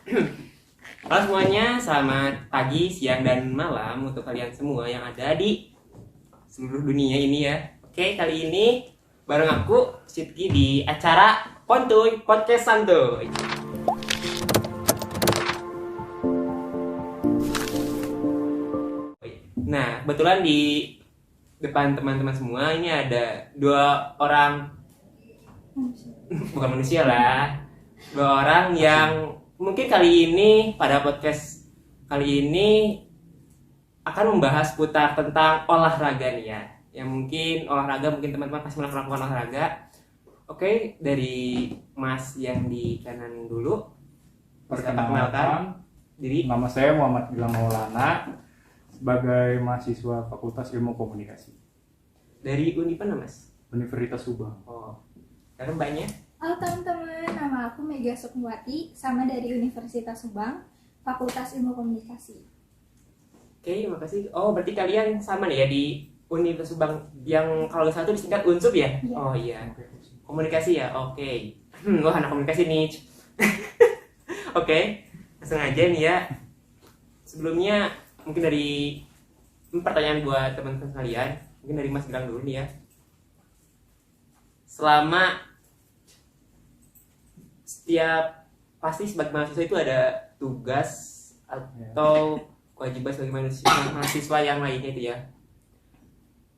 Halo semuanya, selamat pagi, siang, dan malam untuk kalian semua yang ada di seluruh dunia ini ya. Oke, kali ini bareng aku, Sidki, di acara Pontuy Podcast Santuy. Nah, kebetulan di depan teman-teman semua ini ada dua orang, bukan manusia lah, dua orang yang mungkin kali ini pada podcast kali ini akan membahas putar tentang olahraga nih ya. Yang mungkin olahraga, mungkin teman-teman pasti melakukan olahraga. Oke, dari Mas yang di kanan dulu. Perkenalkan, diri. nama saya Muhammad Gilang Maulana sebagai mahasiswa Fakultas Ilmu Komunikasi Dari Unipan Mas? Universitas Subang. Oh, karena mbaknya? Halo teman-teman, nama aku Mega Sukmawati, sama dari Universitas Subang, Fakultas Ilmu Komunikasi. Oke, terima kasih. Oh, berarti kalian sama nih ya di Universitas Subang yang kalau satu disingkat Unsub ya? Iya. Oh iya. Komunikasi ya? Oke. Wah, anak komunikasi nih. Oke, langsung aja nih ya. Sebelumnya mungkin dari pertanyaan buat teman-teman kalian. Mungkin dari Mas Gilang dulu nih ya. Selama setiap pasti sebagai mahasiswa itu ada tugas atau kewajiban sebagai mahasiswa yang lainnya itu ya.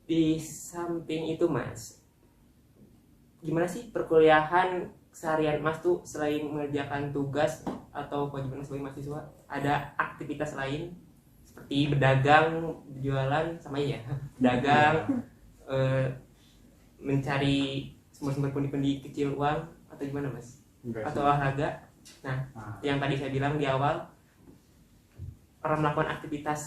Di samping itu Mas, gimana sih perkuliahan seharian Mas tuh selain mengerjakan tugas atau kewajiban sebagai mahasiswa? Ada aktivitas lain seperti berdagang, berjualan, sama ya? Berdagang, mencari sumber-sumber pundi-pundi kecil uang atau gimana Mas? Enggak Atau sih. olahraga? Nah, yang tadi saya bilang di awal, pernah melakukan aktivitas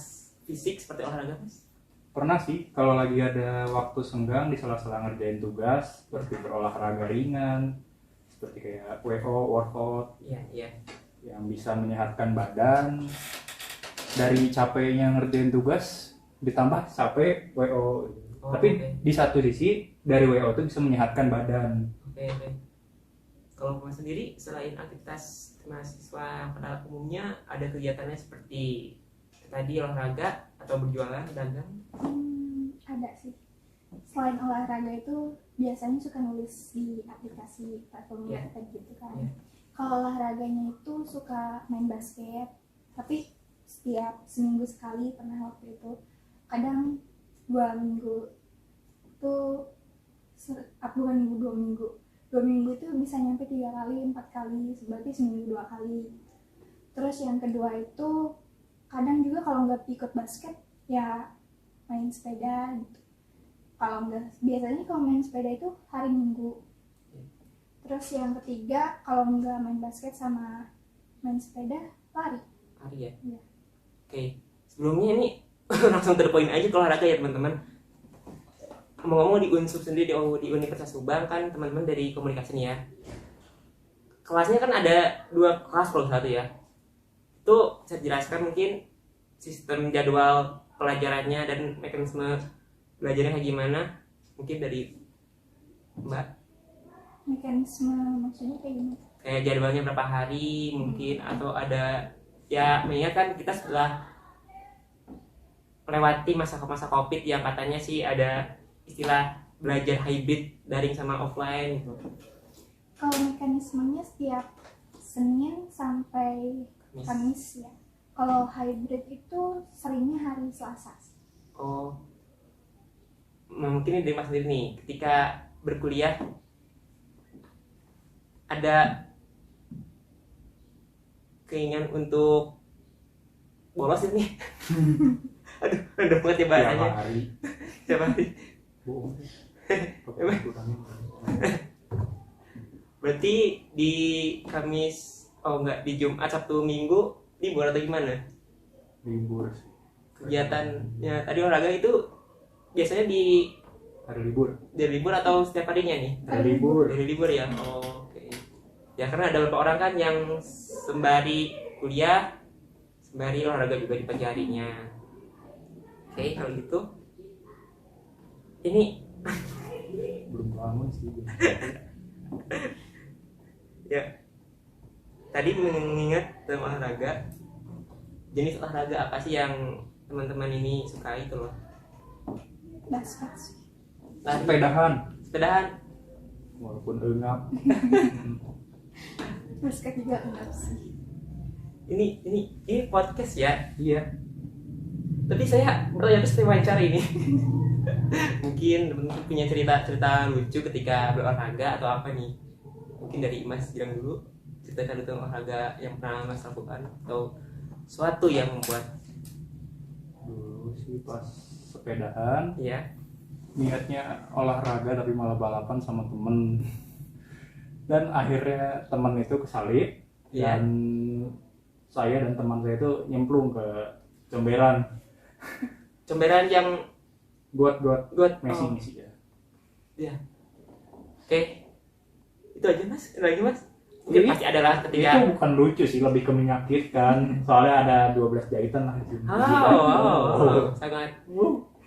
fisik seperti olahraga Mas? Pernah sih, kalau lagi ada waktu senggang di sela-sela ngerjain tugas, seperti berolahraga ringan, seperti kayak WO, workout, Iya. yang bisa menyehatkan badan. Dari capeknya ngerjain tugas, ditambah capek WO. Tapi oke. di satu sisi, dari WO itu bisa menyehatkan badan. Oke. Kalau Mas sendiri selain aktivitas mahasiswa pada umumnya ada kegiatannya seperti tadi olahraga atau berjualan, dagang? Ada sih. Selain olahraga itu biasanya suka nulis di aplikasi platform Iya. gitu kan. Iya. Kalau olahraganya itu suka main basket, tapi setiap seminggu sekali pernah waktu itu. Kadang 2 minggu tuh bukan minggu 2 minggu. 2 minggu itu bisa nyampe 3 kali, 4 kali, berarti seminggu 2 kali. Terus yang kedua itu kadang juga kalau nggak ikut basket ya main sepeda gitu. Kalau nggak, biasanya kalau main sepeda itu hari Minggu. Terus yang ketiga kalau nggak main basket sama main sepeda, lari. Hari ya? Iya. Oke, sebelumnya ini langsung to the point aja ke olahraga ya teman-teman. Ngomong-ngomong di Unsub sendiri di Universitas Subang kan teman-teman dari komunikasi nih ya. Kelasnya kan ada 2 kelas kalau satu ya. Itu saya jelaskan mungkin sistem jadwal pelajarannya dan mekanisme belajarnya kayak gimana. Mungkin dari Mbak, Mekanisme maksudnya kayak gimana? kayak jadwalnya berapa hari mungkin, atau ada ya, mengingat kan kita setelah melewati masa-masa Covid yang katanya sih ada istilah belajar hybrid daring sama offline gitu. Kalau mekanismenya setiap Senin sampai Kamis ya. Kalau hybrid itu seringnya hari Selasa. Oh, mungkin ini dari Mas sendiri nih, ketika berkuliah ada keinginan untuk bolos ini? Aduh, udah banget ya Tiap bahasanya. hari. Siapa sih? Bohong. Berarti di Kamis, oh enggak, di Jumat, Sabtu, Minggu libur atau gimana? Libur sih. Kegiatannya tadi olahraga itu biasanya di Hari libur. libur atau setiap harinya nih? Hari libur. Dari libur ya. Oh, oke. Ya karena ada beberapa orang kan yang sembari kuliah, sembari olahraga juga di pagi harinya. Oke, kalau gitu ini Belum bangun sih. ya tadi mengingat tentang olahraga, jenis olahraga apa sih yang teman-teman ini sukai itu loh? Basket sih. Sepedahan walaupun engap. Basket juga enggak sih. Ini podcast ya. Iya. Tapi saya bertanya seperti wawancara ini. Mungkin teman-teman punya cerita lucu ketika berolahraga atau apa nih? Mungkin dari Mas Gilang dulu, cerita tentang olahraga yang pernah Mas lakukan atau suatu yang membuat. Dulu sih pas sepedahan Ya. niatnya olahraga tapi malah balapan sama temen. Dan akhirnya temen itu kesalip. Iya. Dan saya dan teman saya itu nyemplung ke comberan. Comberan yang Got Messi ya. Iya. Oke. Itu aja Mas. Ada lagi Mas? Mungkin Jadi, pasti adalah ketika itu bukan lucu sih, lebih ke menyakitkan. Soalnya ada 12 jahitan lah.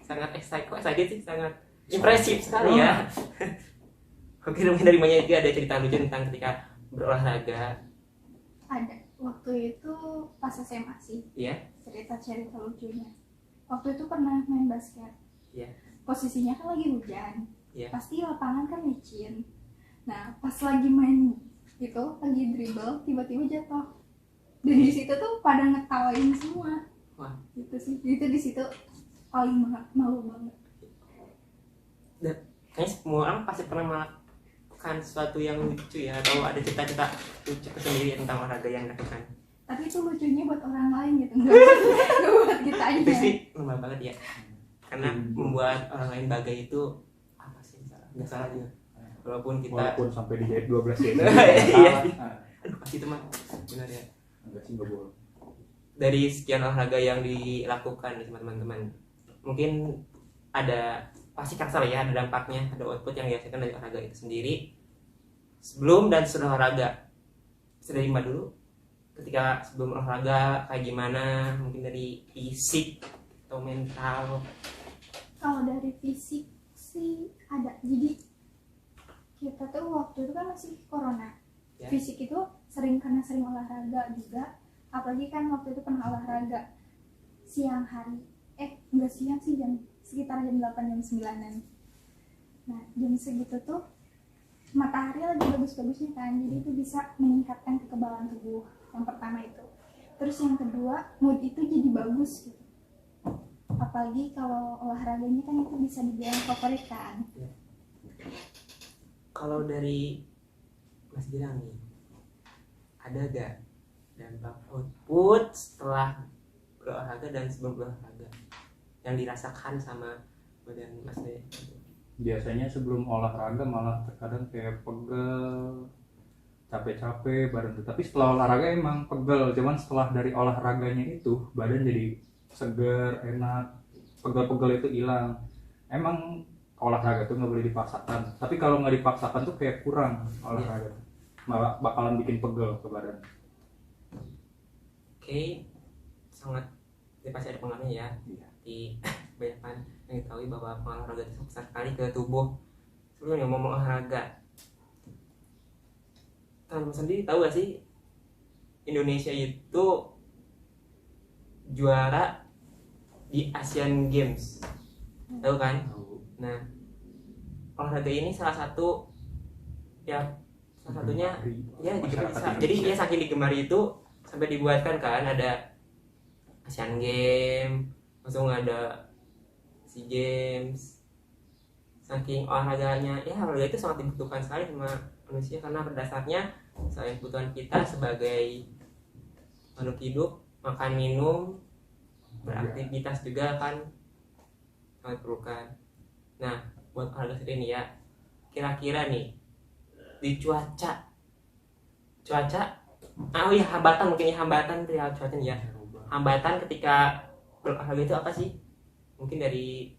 Sangat excited sih, sangat impresif sekali ya. Oke, mungkin dari Manya itu ada cerita lucu tentang ketika berolahraga. Ada. Waktu itu pas SMA sih. Iya. Cerita lucunya. Waktu itu pernah main basket. Iya. Posisinya kan lagi hujan. Iya. Pasti lapangan kan licin. Nah, pas lagi main itu, lagi dribble, tiba-tiba jatuh. Dan di situ tuh pada ngetawain semua. Wah. Gitu sih. Itu di situ paling malu banget. Dan kayaknya semua orang pasti pernah melakukan sesuatu yang lucu ya, atau ada cerita-cerita lucu sendiri tentang olahraga yang dilakukan. Tapi itu lucunya buat orang lain gitu, nggak buat kita aja. Itu sih normal banget ya. Karena membuat orang lain bangga itu apa sih salah? Nggak salah juga. Walaupun sampai dijahit 12 jahitan. Iya. Aduh, pasti itu mah benar ya. Enggak sih, enggak boleh. Dari sekian olahraga yang dilakukan sama teman-teman, mungkin pasti kerasa ya, ada dampaknya, ada output yang dihasilkan dari olahraga itu sendiri sebelum dan setelah olahraga. Bisa dari Mbak dulu, ketika sebelum olahraga kayak gimana, mungkin dari fisik atau mental. Kalau dari fisik sih ada, jadi kita tuh waktu itu kan masih corona Ya. Fisik itu karena sering olahraga juga, apalagi kan waktu itu pernah olahraga siang hari, enggak siang sih, sekitar jam 8 jam 9-an. Nah jam segitu tuh matahari lagi bagus-bagusnya kan, jadi itu bisa meningkatkan kekebalan tubuh. Yang pertama itu, terus yang kedua mood itu jadi bagus gitu, apalagi kalau olahraganya kan itu bisa dibilang favorit kan. Kalau dari Mas Gilang nih, ada gak dampak output setelah berolahraga dan sebelum berolahraga yang dirasakan sama badan Mas Dea? Biasanya sebelum olahraga malah terkadang kayak pegel, capek-capek badan, tapi setelah olahraga emang pegel, cuman setelah dari olahraganya itu badan jadi seger, enak, pegel-pegel itu hilang. Emang olahraga tuh nggak boleh dipaksakan, tapi kalau nggak dipaksakan tuh kayak kurang olahraga, malah bakalan bikin pegel ke badan. Oke, sangat pasti ada pengaruhnya ya. Iya. Di banyak kan yang diketahui bahwa pengaruh olahraga itu besar sekali ke tubuh. Sebelumnya ngomong olahraga, teman-teman sendiri tahu gak sih Indonesia itu juara di Asian Games, tahu kan? Nah, olahraga ini salah satunya ya bisa. Jadi dia saking digemari itu sampai dibuatkan kan ada Asian Games, langsung ada SEA Games. Saking olahraganya, ya olahraga itu sangat dibutuhkan sekali sama manusia, karena pada dasarnya selain kebutuhan kita sebagai makhluk hidup, makan minum, beraktivitas juga kan sangat diperlukan. Nah, buat olahraga sendiri nih ya, kira-kira nih di cuaca, hambatan mungkin ya, hambatan perihal cuaca nih ya, hambatan ketika berolahraga itu apa sih? Mungkin dari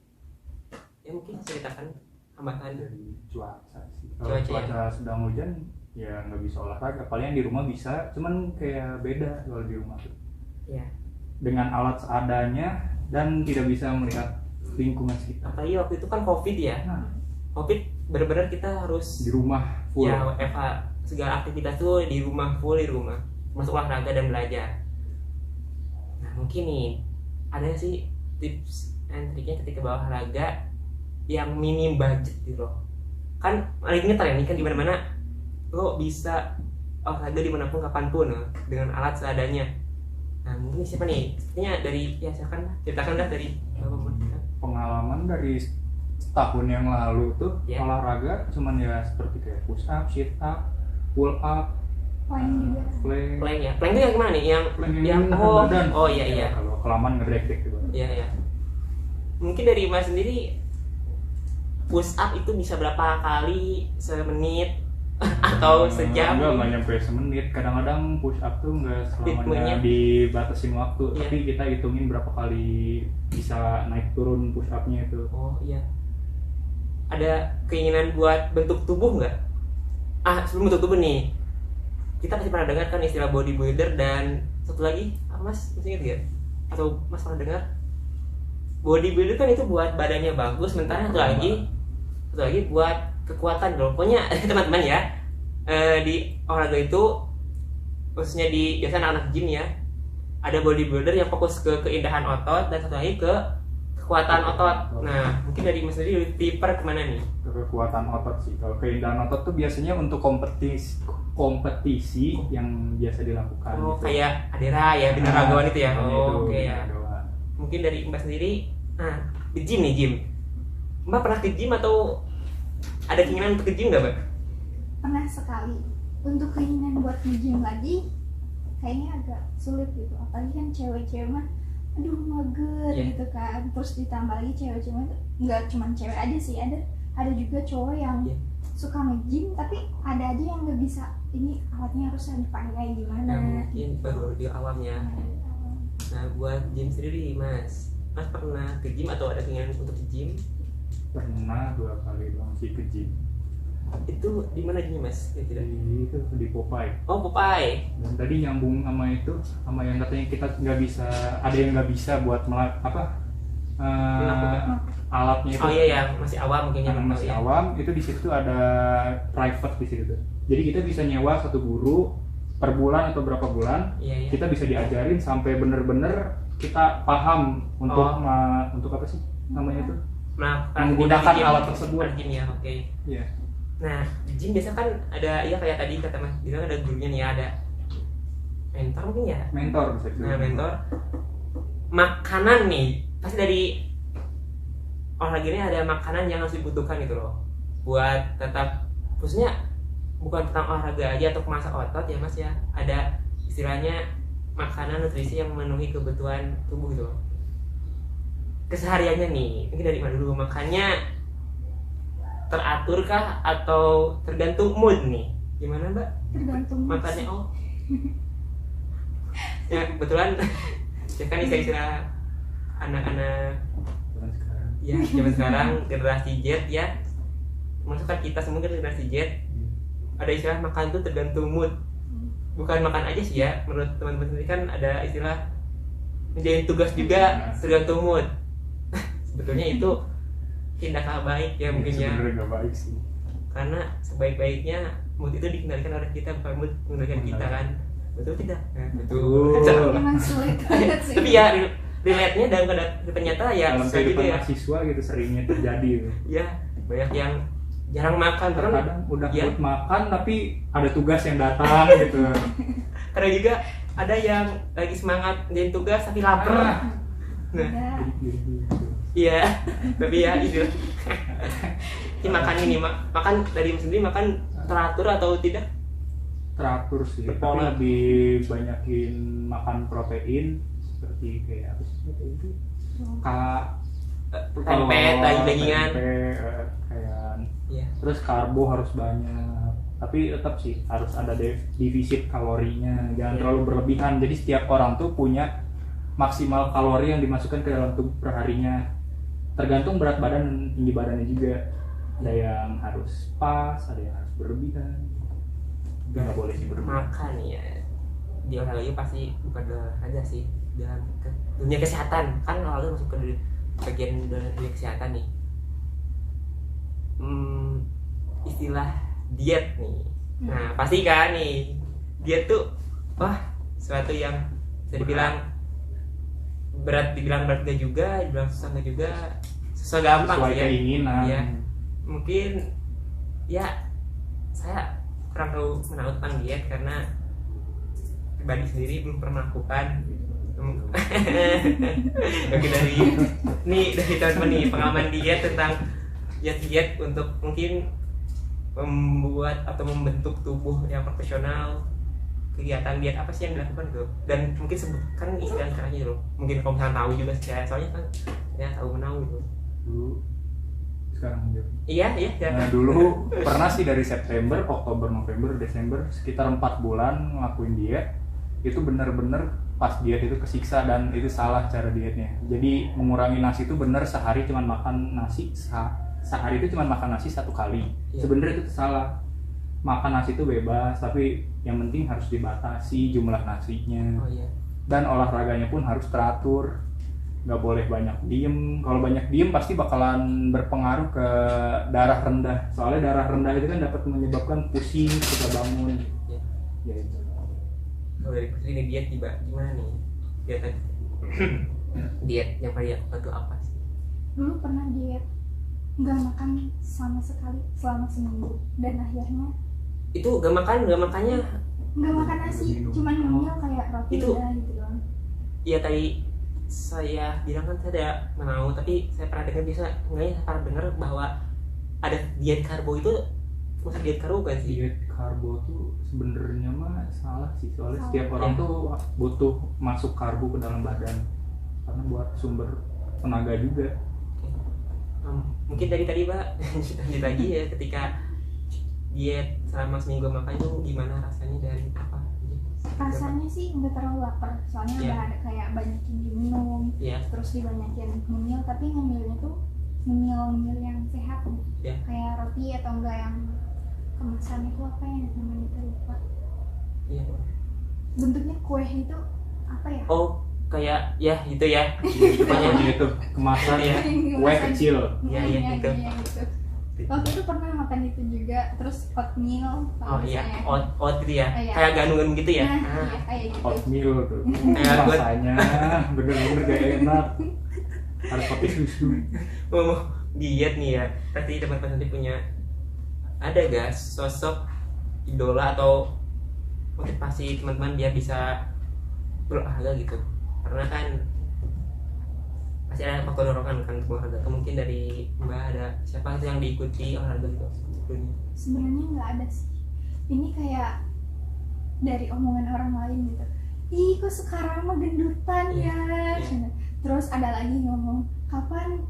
mungkin ceritakan hambatan dari cuaca sih. Kalau cuaca sedang hujan ya nggak bisa olahraga, paling di rumah bisa, cuman kayak beda kalau di rumah tuh. Iya. Dengan alat seadanya dan tidak bisa melihat lingkungan sekitar. Apalagi waktu itu kan COVID ya. COVID benar-benar kita harus di rumah full. Ya, segala aktivitas tuh di rumah, full di rumah. masuk olahraga dan belajar. Nah mungkin nih ada sih tips and triknya ketika berolahraga yang minim budget gitu loh. Kan lagi ini tren kan di mana-mana lo bisa olahraga dimanapun kapanpun dengan alat seadanya. Nah mungkin siapa nih? Sepertinya dari ya silakan lah, ceritakan lah dari apapun. Pengalaman dari setahun yang lalu tuh Ya. olahraga cuman ya seperti kayak push up, sit up, pull up, Plank juga. plank. Plank ya. Plank itu yang gimana nih? Plank Yang nahan badan. oh iya iya. Kalau kelamaan ngedrek-drek gitu. Iya ya. Mungkin dari Mas sendiri push up itu bisa berapa kali semenit atau sejam? Enggak nyampe semenit. Kadang-kadang push up tuh enggak Ritmenya. selamanya dibatasin waktu, Iya. tapi kita hitungin berapa kali bisa naik turun push up-nya itu. Oh iya. Ada keinginan buat bentuk tubuh nggak? Sebelum bentuk tubuh nih, kita pasti pernah dengar kan istilah bodybuilder dan satu lagi apa Mas? Masih ingat nggak? Atau Mas pernah dengar? Bodybuilder kan itu buat badannya bagus, sementara satu lagi buat kekuatan loh. Pokoknya teman-teman ya, di olahraga itu khususnya di biasanya anak-anak gym ya, ada bodybuilder yang fokus ke keindahan otot dan satu lagi ke kekuatan otot. Nah mungkin dari Mas sendiri prefer kemana nih? Kekuatan otot sih. Kalau keindahan otot tuh biasanya untuk kompetisi yang biasa dilakukan. Oh gitu. kayak Adera ya, binaragawan itu ya. Makanya Oh itu, oke ya. binaragawan. Mungkin dari Mbak sendiri, di gym nih gym. Mbak pernah ke gym atau ada keinginan untuk ke gym nggak Mbak? Pernah sekali. Untuk keinginan buat nge-gym lagi kayaknya agak sulit gitu. Apalagi kan cewek-cewek mah aduh mager Iya. gitu kan. Terus ditambah lagi cewek-cewek tuh nggak cuma cewek aja sih, ada juga cowok yang Iya. suka nge-gym tapi ada aja yang nggak bisa, ini alatnya harus dipakai gimana. Nah, mungkin baru di awamnya. Nah buat gym sendiri Mas pernah ke gym atau ada keinginan untuk ke gym? Pernah 2 kali doang sih ke gym. Itu di mana gym Mas? Kira-kira? Di Popeye. Oh Popeye. Dan tadi nyambung sama itu, sama yang katanya kita nggak bisa, ada yang nggak bisa buat Melakukan. alatnya itu. Oh iya ya, masih awam mungkin ya. Karena masih ya. awam, itu di situ ada private di situ. Jadi kita bisa nyewa satu guru per bulan atau berapa bulan, Iya iya. kita bisa diajarin sampai bener-bener kita paham untuk Oh. untuk apa sih namanya itu? Nah, Menggunakan gym, alat tersebut. alat gym ya, oke. Iya. Nah, di gym biasa kan ada ya kayak tadi kata Mas bilang ada gurunya nih, ada mentor mungkin ya. Mentor bisa Nah, dibilang. mentor. Makanan nih, pasti dari olahraga ini ada makanan yang harus dibutuhkan gitu loh. Buat tetap, khususnya bukan tentang olahraga aja atau masak otot ya Mas ya. Ada istilahnya makanan nutrisi yang memenuhi kebutuhan tubuh gitu loh. Kesehariannya nih, mungkin dari mana dulu makannya teratur kah atau tergantung mood nih? Gimana Mbak? Tergantung Makannya ya kebetulan ya kan istilah anak-anak Zaman sekarang. ya zaman sekarang generasi Z ya, termasuk kan kita semua kan generasi Z, ada istilah makan tuh tergantung mood, bukan makan aja sih ya, menurut teman-teman sendiri kan ada istilah menjadi tugas juga tergantung mood. Sebetulnya itu tidak kalah baik ya mungkin ya, Sebenarnya nggak baik sih. karena sebaik-baiknya mood itu dikendalikan oleh kita, bukan mood mengendalikan kita kan, betul tidak? Betul. emang sulit banget sih. Tapi ya relate-nya dalam ternyata ya Dalam susah juga kehidupan ya. mahasiswa gitu seringnya terjadi. Gitu. Ya banyak yang jarang makan karena Terkadang udah ya, buat makan tapi ada tugas yang datang gitu. karena juga ada yang lagi semangat jadi tugas tapi lapar. Nah, Ada. iya, tapi ya itu. Ini makan ini makan dari sendiri makan teratur atau tidak? Teratur sih, tapi Berpola. lebih banyakin makan protein seperti kayak apa sih protein itu? Tempe, daging-dagingan. tempe, kayak Iya. terus karbo harus banyak. Tapi tetap sih harus ada defisit kalorinya, jangan Iya. terlalu berlebihan. Jadi setiap orang tuh punya maksimal kalori yang dimasukkan ke dalam tubuh perharinya. Tergantung berat badan dan tinggi badannya juga. Ada yang harus pas, ada yang harus berlebihan. Nggak boleh sih berlebihan. Makan ya di olahraga pasti bukan olahraga sih, dalam dunia kesehatan kan olahraga masuk ke bagian dunia kesehatan nih. Istilah diet nih. Nah pasti kan nih diet tuh sesuatu yang bisa dibilang berat, dibilang berat gak juga, dibilang susah gak juga, susah gampang sesuai sih ya. keinginan. Iya. Mungkin ya saya kurang tahu menahu tentang diet karena pribadi sendiri belum pernah melakukan. Oke, dari teman-teman nih pengalaman diet tentang diet untuk mungkin membuat atau membentuk tubuh yang profesional, kegiatan diet apa sih yang dilakukan tuh, dan mungkin sebutkan istilah-istilahnya dulu, mungkin kalau misalnya tahu juga sih, soalnya kan ya tahu menahu gitu. Dulu, sekarang juga. Iya Nah, dulu pernah sih dari September, Oktober, November, Desember sekitar 4 bulan ngelakuin diet. Itu bener-bener pas diet itu kesiksa dan itu salah cara dietnya. Jadi mengurangi nasi itu bener, sehari cuma makan nasi sehari itu cuma makan nasi 1 kali. Iya. Sebenarnya itu salah. Makan nasi itu bebas, tapi yang penting harus dibatasi jumlah nasinya. Oh iya. Dan olahraganya pun harus teratur. Nggak boleh banyak diem. Kalau banyak diem pasti bakalan berpengaruh ke darah rendah. Soalnya darah rendah itu kan dapat menyebabkan pusing ketika bangun. Iya. Ya itu. Kalau dari Putri ini diet gimana nih? Diet tadi. Diet yang paling dilakukan tuh apa sih? Dulu pernah diet nggak makan sama sekali selama seminggu, dan akhirnya Itu gak makannya nggak makan nasi, cuman ngemil kayak roti Itu- udah gitu doang. ya tadi saya bilang kan saya tidak menahu, tapi saya pernah dengar saya pernah dengar bahwa ada diet karbo itu, masa diet karbo kan sih? Diet karbo tuh sebenarnya mah salah sih, soalnya Salah. setiap orang Ya. tuh butuh masuk karbo ke dalam badan karena buat sumber tenaga juga. Mungkin dari tadi Pak lanjut lagi ya, ketika diet selama seminggu makan itu gimana rasanya dan apa? Rasanya sih nggak terlalu lapar, soalnya Iya. udah ada kayak banyakin diminum, Ya, terus dibanyakin ngemil, tapi ngemilnya tuh ngemil yang sehat nih. Iya. Kayak roti atau enggak yang kemasan itu apa ya namanya, itu lupa. iya. Bentuknya kue itu apa ya? Oh, kayak ya gitu ya. Pokoknya itu kemasan Iya. kue kecil. Iya, iya, gitu. gitu. Waktu itu pernah makan itu juga, terus oatmeal. Oh kalau iya, misalnya. oat gitu ya. Iya. Kayak gandum gitu ya. Nah, Ah. iya kayak gitu. Oatmeal tuh Kayak buat- rasanya bener-bener gak enak, harus pakai susu. Mau diet nih ya, pasti teman-teman nanti punya ada gak sosok idola atau motivasi teman-teman biar bisa berolahraga gitu? Karena kan pasti ada faktor dorongan kan untuk olahraga. Atau mungkin dari Mbak ada siapa sih yang diikuti olahraga gitu sebelumnya? Sebenarnya nggak ada sih. Ini kayak dari omongan orang lain gitu. Ih, kok sekarang mah gendutan Iya, ya. iya. Terus ada lagi ngomong, kapan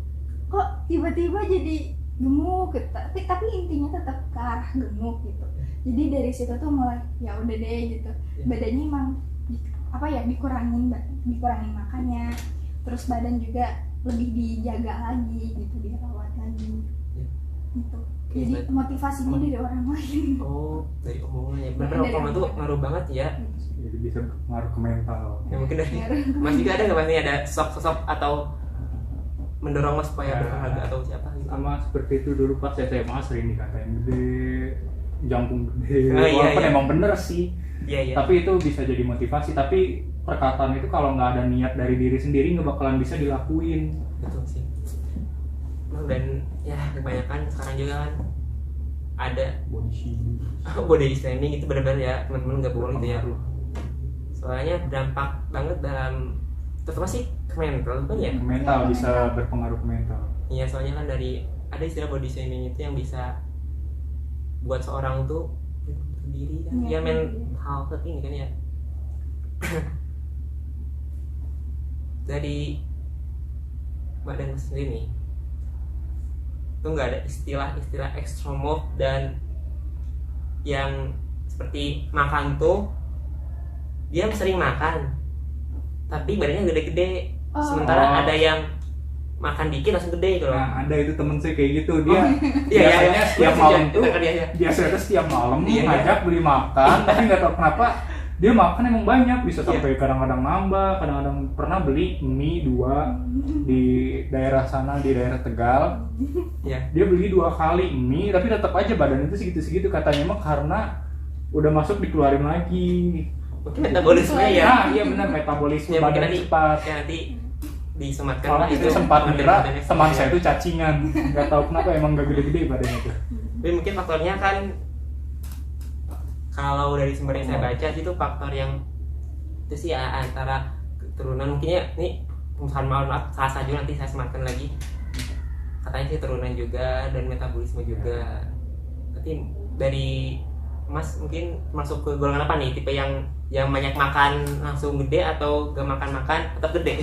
kok tiba-tiba jadi gemuk gitu. Tapi intinya tetap ke arah gemuk gitu. Jadi dari situ tuh mulai ya udah deh gitu. Iya. Badannya emang dikurangin makannya. Terus badan juga lebih dijaga lagi gitu, dirawat lagi. Iya. Gitu. Oke, Jadi berarti- motivasinya dari orang lain. Oh, dari omongan ya. Benar, Dari omongan tuh omongan. ngaruh banget ya. Jadi bisa berpengaruh ke mental. Ya mungkin dari Mas juga ada nggak Mas nih, ada sosok atau mendorong Mas supaya Ya. berolahraga atau siapa gitu? Sama seperti itu dulu pas SMA sering dikatain gede, jangkung gede. Oh, iya, Walaupun iya. emang bener sih, Iya iya. tapi itu bisa jadi motivasi. Tapi perkataan itu kalau nggak ada niat dari diri sendiri nggak bakalan bisa dilakuin. Betul sih. Dan ya kebanyakan sekarang juga kan ada Body shaming. body shaming, itu benar-benar ya teman-teman nggak boleh gitu ya. Berpengaruh. Soalnya berdampak banget dalam, terutama sih ke mental kan ya. Mental bisa berpengaruh ke mental. Iya, soalnya kan dari ada istilah body shaming itu yang bisa buat seorang tuh berdiri kan. Iya, Ya mental health ini kan ya. Dari badan sendiri nih tuh nggak ada istilah-istilah extremove dan yang seperti makan tuh dia sering makan tapi badannya gede-gede, Oh. sementara ada yang makan dikit langsung gede gitu loh. Nah, ada itu temen saya kayak gitu, dia Iya, biasanya setiap malam tuh iya. biasanya tuh setiap malam Iya, iya. ngajak beli makan, tapi nggak tahu kenapa dia makan emang banyak, bisa Iya. sampai kadang-kadang nambah, kadang-kadang pernah beli mie 2 di daerah sana, di daerah Tegal. Iya. Dia beli 2 kali mie, tapi tetap aja badan itu segitu-segitu, katanya mah karena udah masuk dikeluarin lagi. mungkin metabolisme ya. Nah, iya benar, metabolisme Ya, mungkin badan nanti cepat. ya, nanti disematkan Malah lah itu sempat mengira badan-badannya teman ya. saya itu cacingan, nggak tahu kenapa emang gak gede-gede badannya tuh. Tapi mungkin faktornya kan kalau dari sumber yang saya baca sih itu faktor yang itu sih ya, antara keturunan mungkin ya, ini maaf salah saja nanti saya sematkan lagi, katanya sih turunan juga dan metabolisme juga. Tapi dari Mas mungkin masuk ke golongan apa nih, tipe yang banyak makan langsung gede atau gak makan tetap gede?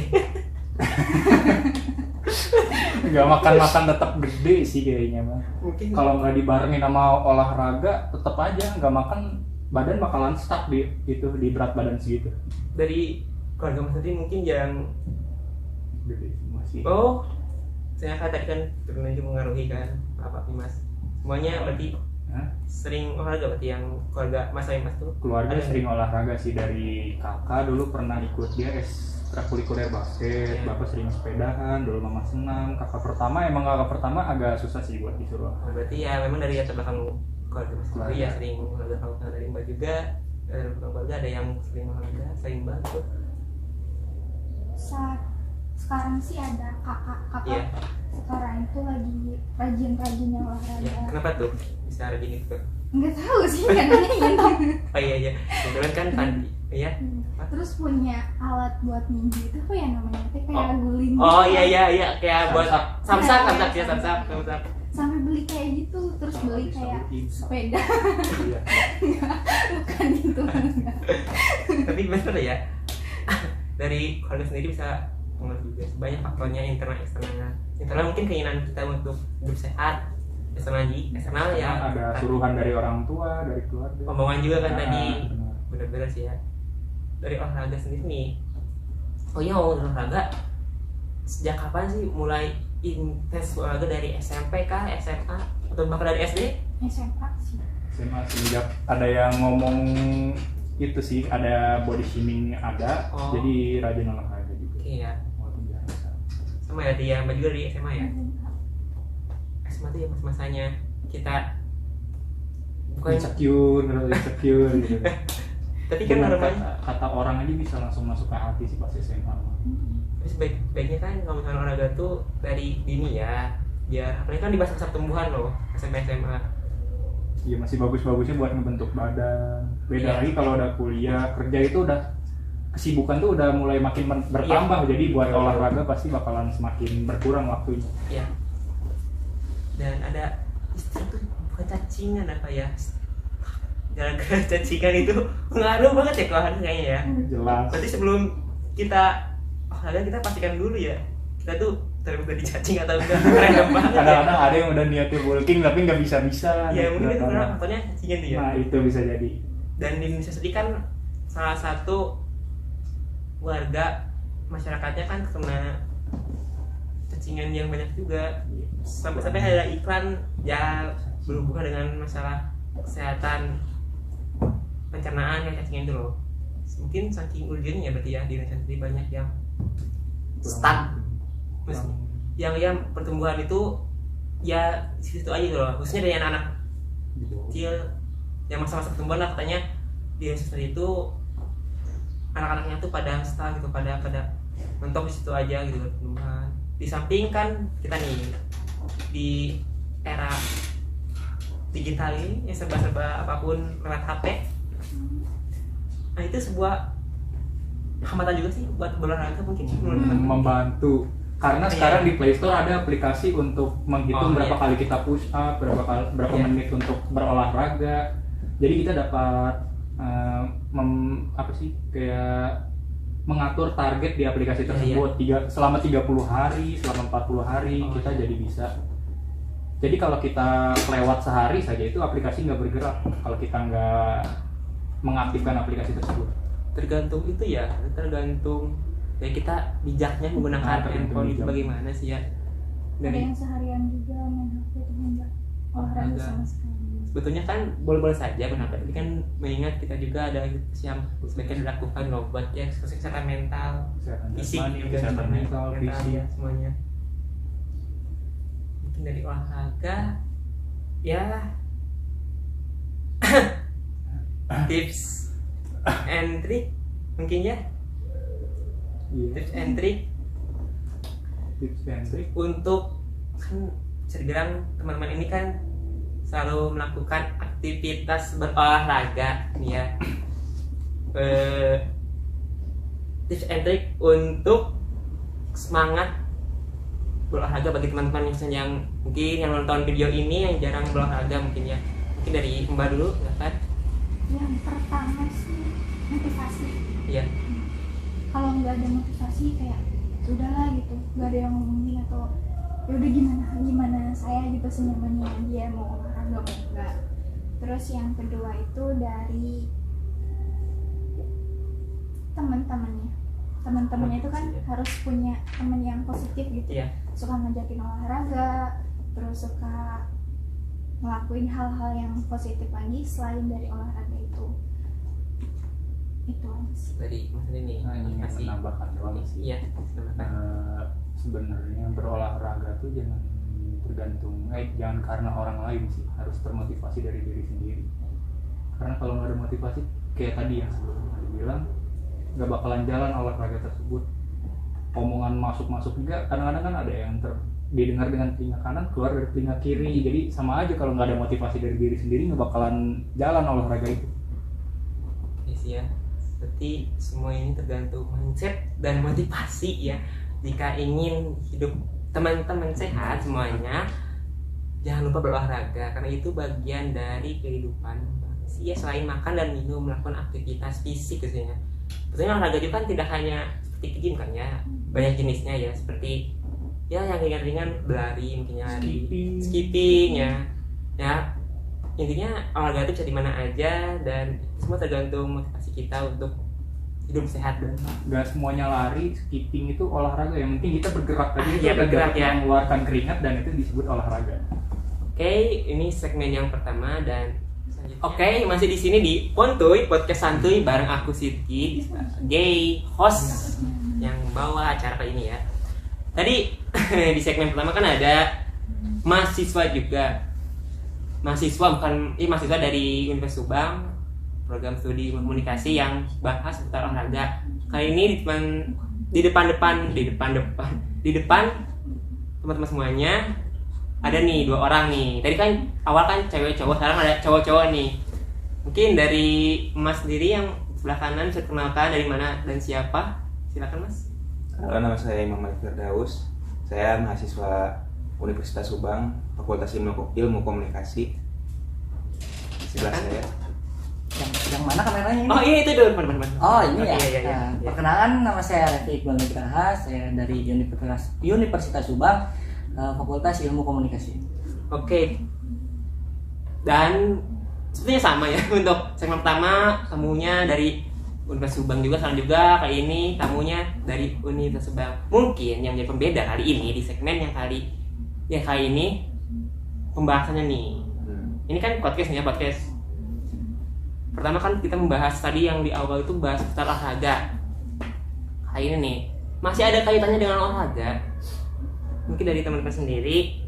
Nggak makan tetap gede sih kayaknya mah. Mungkin Kalau nggak dibarengin sama olahraga tetap aja nggak makan, badan bakalan stuck di itu, di berat badan segitu. dari keluarga Mas sendiri mungkin yang Gede masih. saya kan tadi kan turunan juga mengaruhi kan apa nih Mas, semuanya berarti Hah? sering olahraga berarti yang keluarga Mas sama Mas tuh Keluarga ada sering olahraga sih, dari kakak dulu pernah ikut dia ekstrakurikuler basket, Iya. bapak sering sepedahan, dulu mama senang. Kakak pertama agak susah sih buat disuruh. berarti ya memang dari latar belakang keluarga Mas sendiri ya Keluarga. sering olahraga. Kalau dari Mbak juga dari belakang keluarga ada yang sering olahraga, sering bantu. Saat sekarang sih ada kakak Iya. sekarang itu lagi rajin-rajinnya olahraga. Ya, kenapa tuh bisa rajin itu? Nggak tahu sih karena ingin. Oh iya kebetulan kan tadi ya. Terus punya alat buat ninju itu apa ya namanya? Itu kayak guling. Oh gitu. iya kayak buat samsak ya Iya, samsak. Sampai beli kayak gitu, terus beli kayak sepeda. Iya. Bukan gitu. Tapi bener ya. Dari keluarga sendiri bisa pengaruh juga. Banyak faktornya internal eksternal. Internal mungkin keinginan kita untuk hidup sehat. Eksternal ya. Ada suruhan dari orang tua, dari keluarga. Omongan juga kan tadi. benar. Bener-bener sih ya. Dari olahraga sendiri nih. Oh iya, olahraga sejak kapan sih mulai intens olahraga, dari SMP kah, SMA atau bahkan dari SD? SMA sih. SMA semenjak ada yang ngomong itu sih, ada body shaming ada, Oh. jadi rajin olahraga juga. Oke ya. Walaupun biasa. Sama ya dia Mbak juga dari SMA ya. SMA tuh ya mas-masanya kita bukan Insecure, ngerasa insecure gitu. tapi kan Dengan normalnya kata orang aja bisa langsung masuk ke hati sih pas SMA. terus baiknya kan kalau misalnya olahraga tuh dari dini ya, biar apalagi kan di masa pertumbuhan loh SMP SMA. Iya, masih bagus-bagusnya buat ngebentuk badan. Beda Iya. lagi kalau udah kuliah, kerja itu udah kesibukan tuh udah mulai makin bertambah, jadi buat Betul. olahraga pasti bakalan semakin berkurang waktunya. Ya. Dan ada istri tuh bukan cacingan apa ya? Gara-gara cacingan itu pengaruh banget ya kalau kayaknya ya. Jelas. Berarti sebelum kita olahraga kita pastikan dulu ya kita tuh terbuka dicacing atau enggak. Keren banget ya. Kadang-kadang ada yang udah niatnya bulking tapi nggak bisa-bisa. Ya mungkin itu Kadang-kadang. karena faktornya cacingan dia. Nah itu bisa jadi. Dan di Indonesia sendiri kan salah satu warga masyarakatnya kan kena cacingan yang banyak juga. Sampai ada iklan ya berhubungan dengan masalah kesehatan pencernaan yang cacingan itu loh. Mungkin saking urgennya berarti ya di Indonesia sendiri banyak yang stuck, yang pertumbuhan itu ya di situ aja gitu loh, khususnya dari anak-anak kecil yang masa-masa pertumbuhan lah, katanya di Indonesia sendiri itu anak-anaknya tuh pada stuck gitu, pada mentok di situ aja gitu pertumbuhan. Di samping kan kita nih di era digital ini yang serba-serba apapun lewat HP. Nah itu sebuah hambatan juga sih buat berolahraga mungkin menurut teman-teman. Membantu karena Iya. sekarang di Play Store ada aplikasi untuk menghitung Oh, berapa iya. kali kita push up, berapa Iya. menit untuk berolahraga. Jadi kita dapat kayak mengatur target di aplikasi Iya, tersebut selama 30 hari, selama 40 hari Oh, kita iya. jadi bisa. Jadi kalau kita lewat sehari saja itu aplikasi nggak bergerak kalau kita nggak mengaktifkan aplikasi tersebut. Tergantung itu ya, tergantung ya kita bijaknya menggunakan tergantung handphone itu bijak. bagaimana sih ya. Ada Dari yang seharian juga main HP itu enggak olahraga Olahraga. sama sekali. sebetulnya kan boleh-boleh saja benar, tapi kan mengingat kita juga ada yang sebaiknya dilakukan loh buat ya kesehatan mental, Kesehatan fisik jasmani, juga, kesehatan mental, fisik. ya, semuanya. Mungkin dari olahraga ya tips and trick mungkin ya. Iya. Tips and trick Tips and trick. untuk kan bisa dibilang teman-teman ini kan selalu melakukan aktivitas berolahraga nih ya. Tips and trick untuk semangat berolahraga bagi teman-teman yang mungkin yang nonton video ini yang jarang berolahraga mungkin ya. Mungkin dari Mbak dulu, kan? Yang pertama sih motivasi. Iya. Kalau nggak ada motivasi kayak udahlah gitu, nggak ada yang ngomongin atau ya udah gimana saya gitu senyamannya dia mau olahraga mau enggak. Terus yang kedua itu dari teman-temannya itu kan harus punya teman yang positif gitu. Iya. Suka ngajakin olahraga, terus suka ngelakuin hal-hal yang positif lagi selain dari olahraga itu aja sih. Dari Mas ini Nah, ini yang masih menambahkan doang sih. iya, menambahkan. Sebenarnya berolahraga tuh jangan jangan karena orang lain sih, harus termotivasi dari diri sendiri. Karena kalau nggak ada motivasi, kayak tadi yang sebelumnya dibilang, nggak bakalan jalan olahraga tersebut. Omongan masuk juga, kadang-kadang kan ada yang didengar dengan telinga kanan, keluar dari telinga kiri. Jadi sama aja kalau nggak ada motivasi dari diri sendiri, nggak bakalan jalan olahraga itu. Yes, ya. Berarti semua ini tergantung mindset dan motivasi ya. Jika ingin hidup teman-teman sehat semuanya, jangan lupa berolahraga karena itu bagian dari kehidupan manusia. Selain makan dan minum, melakukan aktivitas fisik biasanya. Betulnya olahraga juga kan tidak hanya seperti gym kan ya, banyak jenisnya ya, seperti ya yang ringan-ringan, berlari mungkin ya, skipping ya. Intinya olahraga itu bisa di mana aja dan semua tergantung motivasi kita untuk hidup sehat. Dan Gak semuanya lari, skipping itu olahraga. Yang penting kita bergerak tadi, Iya, bergerak ya, mengeluarkan keringat dan itu disebut olahraga. Oke, ini segmen yang pertama dan oke, masih di sini di Pontuy Podcast Santuy bareng aku Sidki sebagai host yang bawa acara kali ini ya. Tadi di segmen pertama kan ada mahasiswa juga. Mahasiswa dari Universitas Subang, program studi komunikasi yang bahas seputar olahraga. Kali ini di depan teman-teman semuanya ada nih 2 orang nih. Tadi kan awal kan cewek cowok, sekarang ada cowok-cowok nih. Mungkin dari Mas sendiri yang sebelah kanan bisa kenalkan dari mana dan siapa? Silakan Mas. Halo, nama saya Imam Malik Firdaus. Saya mahasiswa Universitas Subang, Fakultas Ilmu Komunikasi. Sebelah saya. Yang mana kameranya ini? Oh iya itu dulu teman-teman. Oh ini Oke, ya. iya. Perkenalan, nama saya Refi Iqbal Nugraha. Saya dari Universitas Subang, Fakultas Ilmu Komunikasi. Oke. Dan sepertinya sama ya untuk segmen pertama tamunya dari Universitas Subang juga, sama juga kali ini tamunya dari Universitas Subang. Mungkin yang jadi pembeda kali ini di segmen yang kali ini pembahasannya nih. Ini kan podcast. Pertama kan kita membahas tadi yang di awal itu bahas seputar olahraga. Kali ini nih masih ada kaitannya dengan olahraga. Mungkin dari teman-teman sendiri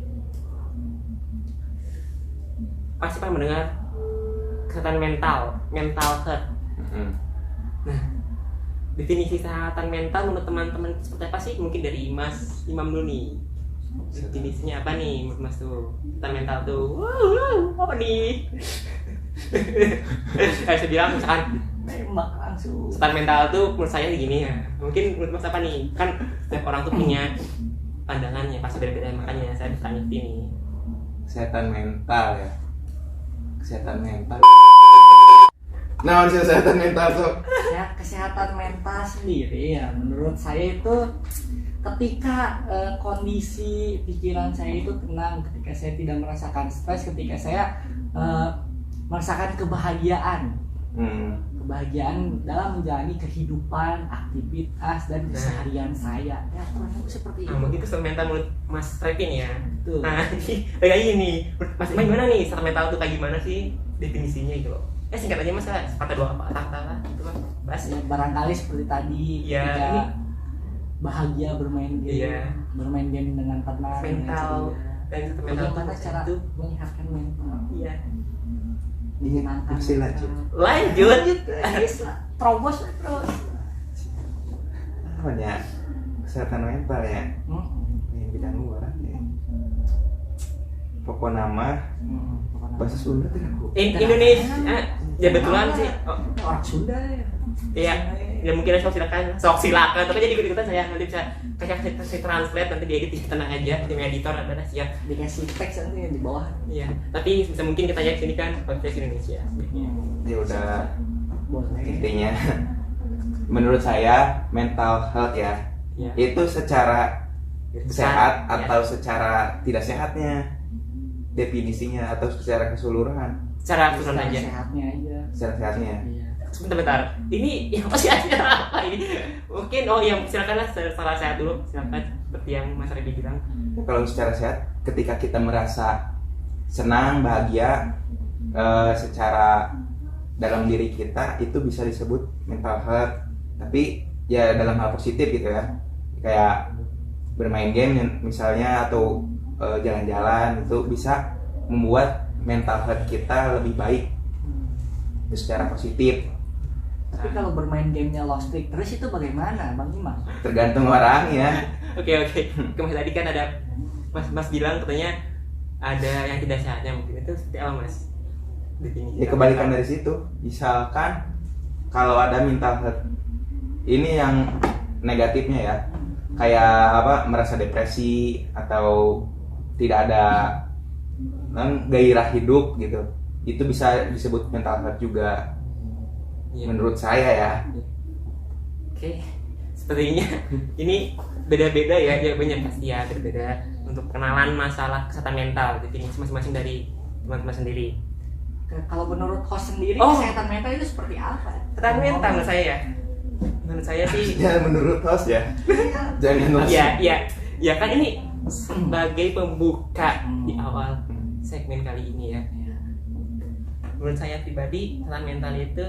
pasti pernah mendengar kesehatan mental health. Nah, definisi kesehatan mental menurut teman-teman seperti apa sih? Mungkin dari Mas Imam dulu nih. Definisinya apa nih menurut Mas tuh? Kesehatan mental tuh. Apa nih? Kayak saya bilang misalkan Nembak langsung. kesehatan mental tuh menurut saya gini ya. Mungkin menurut Mas apa nih? Kan setiap orang tuh punya pandangannya, pasti beda-beda, makanya saya bertanya ini. Kesehatan mental ya. Kesehatan mental. Nah, kesehatan mental tuh. Ya, kesehatan mental sendiri ya menurut saya itu ketika kondisi pikiran saya itu tenang, ketika saya tidak merasakan stres, ketika saya merasakan kebahagiaan dalam menjalani kehidupan, aktivitas dan keseharian saya. Ya, kurang lebih seperti itu. Nah, mungkin kesehatan mental menurut Mas Revin ya. Betul. Nah, kayak gini. Mas Imam gimana nih kesehatan mental tuh kayak gimana sih definisinya gitu loh? Singkat aja Mas, sepatah 2 kata lah gitu kan. Bahas Ya, barangkali seperti tadi ya, ketika ini bahagia bermain game, Iya. bermain game dengan teman mental dan kesehatan mental bagaimana tuh cara itu menyehatkan mental. iya. menyenangkan. Masih lanjut. Lanjut. Guys, terobos terus. Banyak kesehatan mental ya. Yang bidang luar ya. Pokok nama bahasa Sunda tidak aku. Indonesia. Ya betulan sih. Oh, Orang Sunda ya. iya. Ya mungkin sok silakan. Tapi jadi ikut-ikutan saya nanti bisa kasih translate nanti diedit, tenang aja. Tim editor adalah siap. Dikasih teks nanti yang di bawah. Iya. Tapi bisa mungkin kita lihat sini kan podcast Indonesia. Ya udah, Boleh. intinya menurut saya mental health ya Iya. itu secara sehat Ya. atau secara tidak sehatnya definisinya atau secara keseluruhan. Secara keseluruhan aja. Sehatnya aja. Secara sehatnya. Iya. Sebentar. Ini yang pasti acara apa ini? Mungkin yang silakanlah secara sehat dulu. Silakan seperti yang Mas Redi bilang. Kalau secara sehat, ketika kita merasa senang, bahagia secara dalam diri kita, itu bisa disebut mental health. Tapi ya dalam hal positif gitu ya, kayak bermain game misalnya atau jalan-jalan, itu bisa membuat mental health kita lebih baik itu secara positif. Tapi kalau bermain gamenya lost streak terus itu bagaimana, Bang Imam? Tergantung orang ya. Oke. Kemarin tadi kan ada Mas bilang katanya ada yang tidak sehatnya, mungkin itu seperti apa Mas? Definisi. Ya kebalikan dari situ. Misalkan kalau ada mental health ini yang negatifnya ya, kayak apa, merasa depresi atau tidak ada gairah hidup gitu, itu bisa disebut mental health juga. Iya. Menurut saya ya. Oke. Sepertinya ini beda-beda ya, jawabannya pasti ya berbeda untuk pengenalan masalah kesehatan mental, definisi masing-masing dari teman-teman sendiri. Kalau menurut host sendiri, Oh. kesehatan mental itu seperti apa? Kesehatan mental menurut saya ya. Menurut saya sih Jangan menurut host ya. Jangan host. ya kan ini sebagai pembuka di awal segmen kali ini ya. Menurut saya pribadi, kesehatan mental itu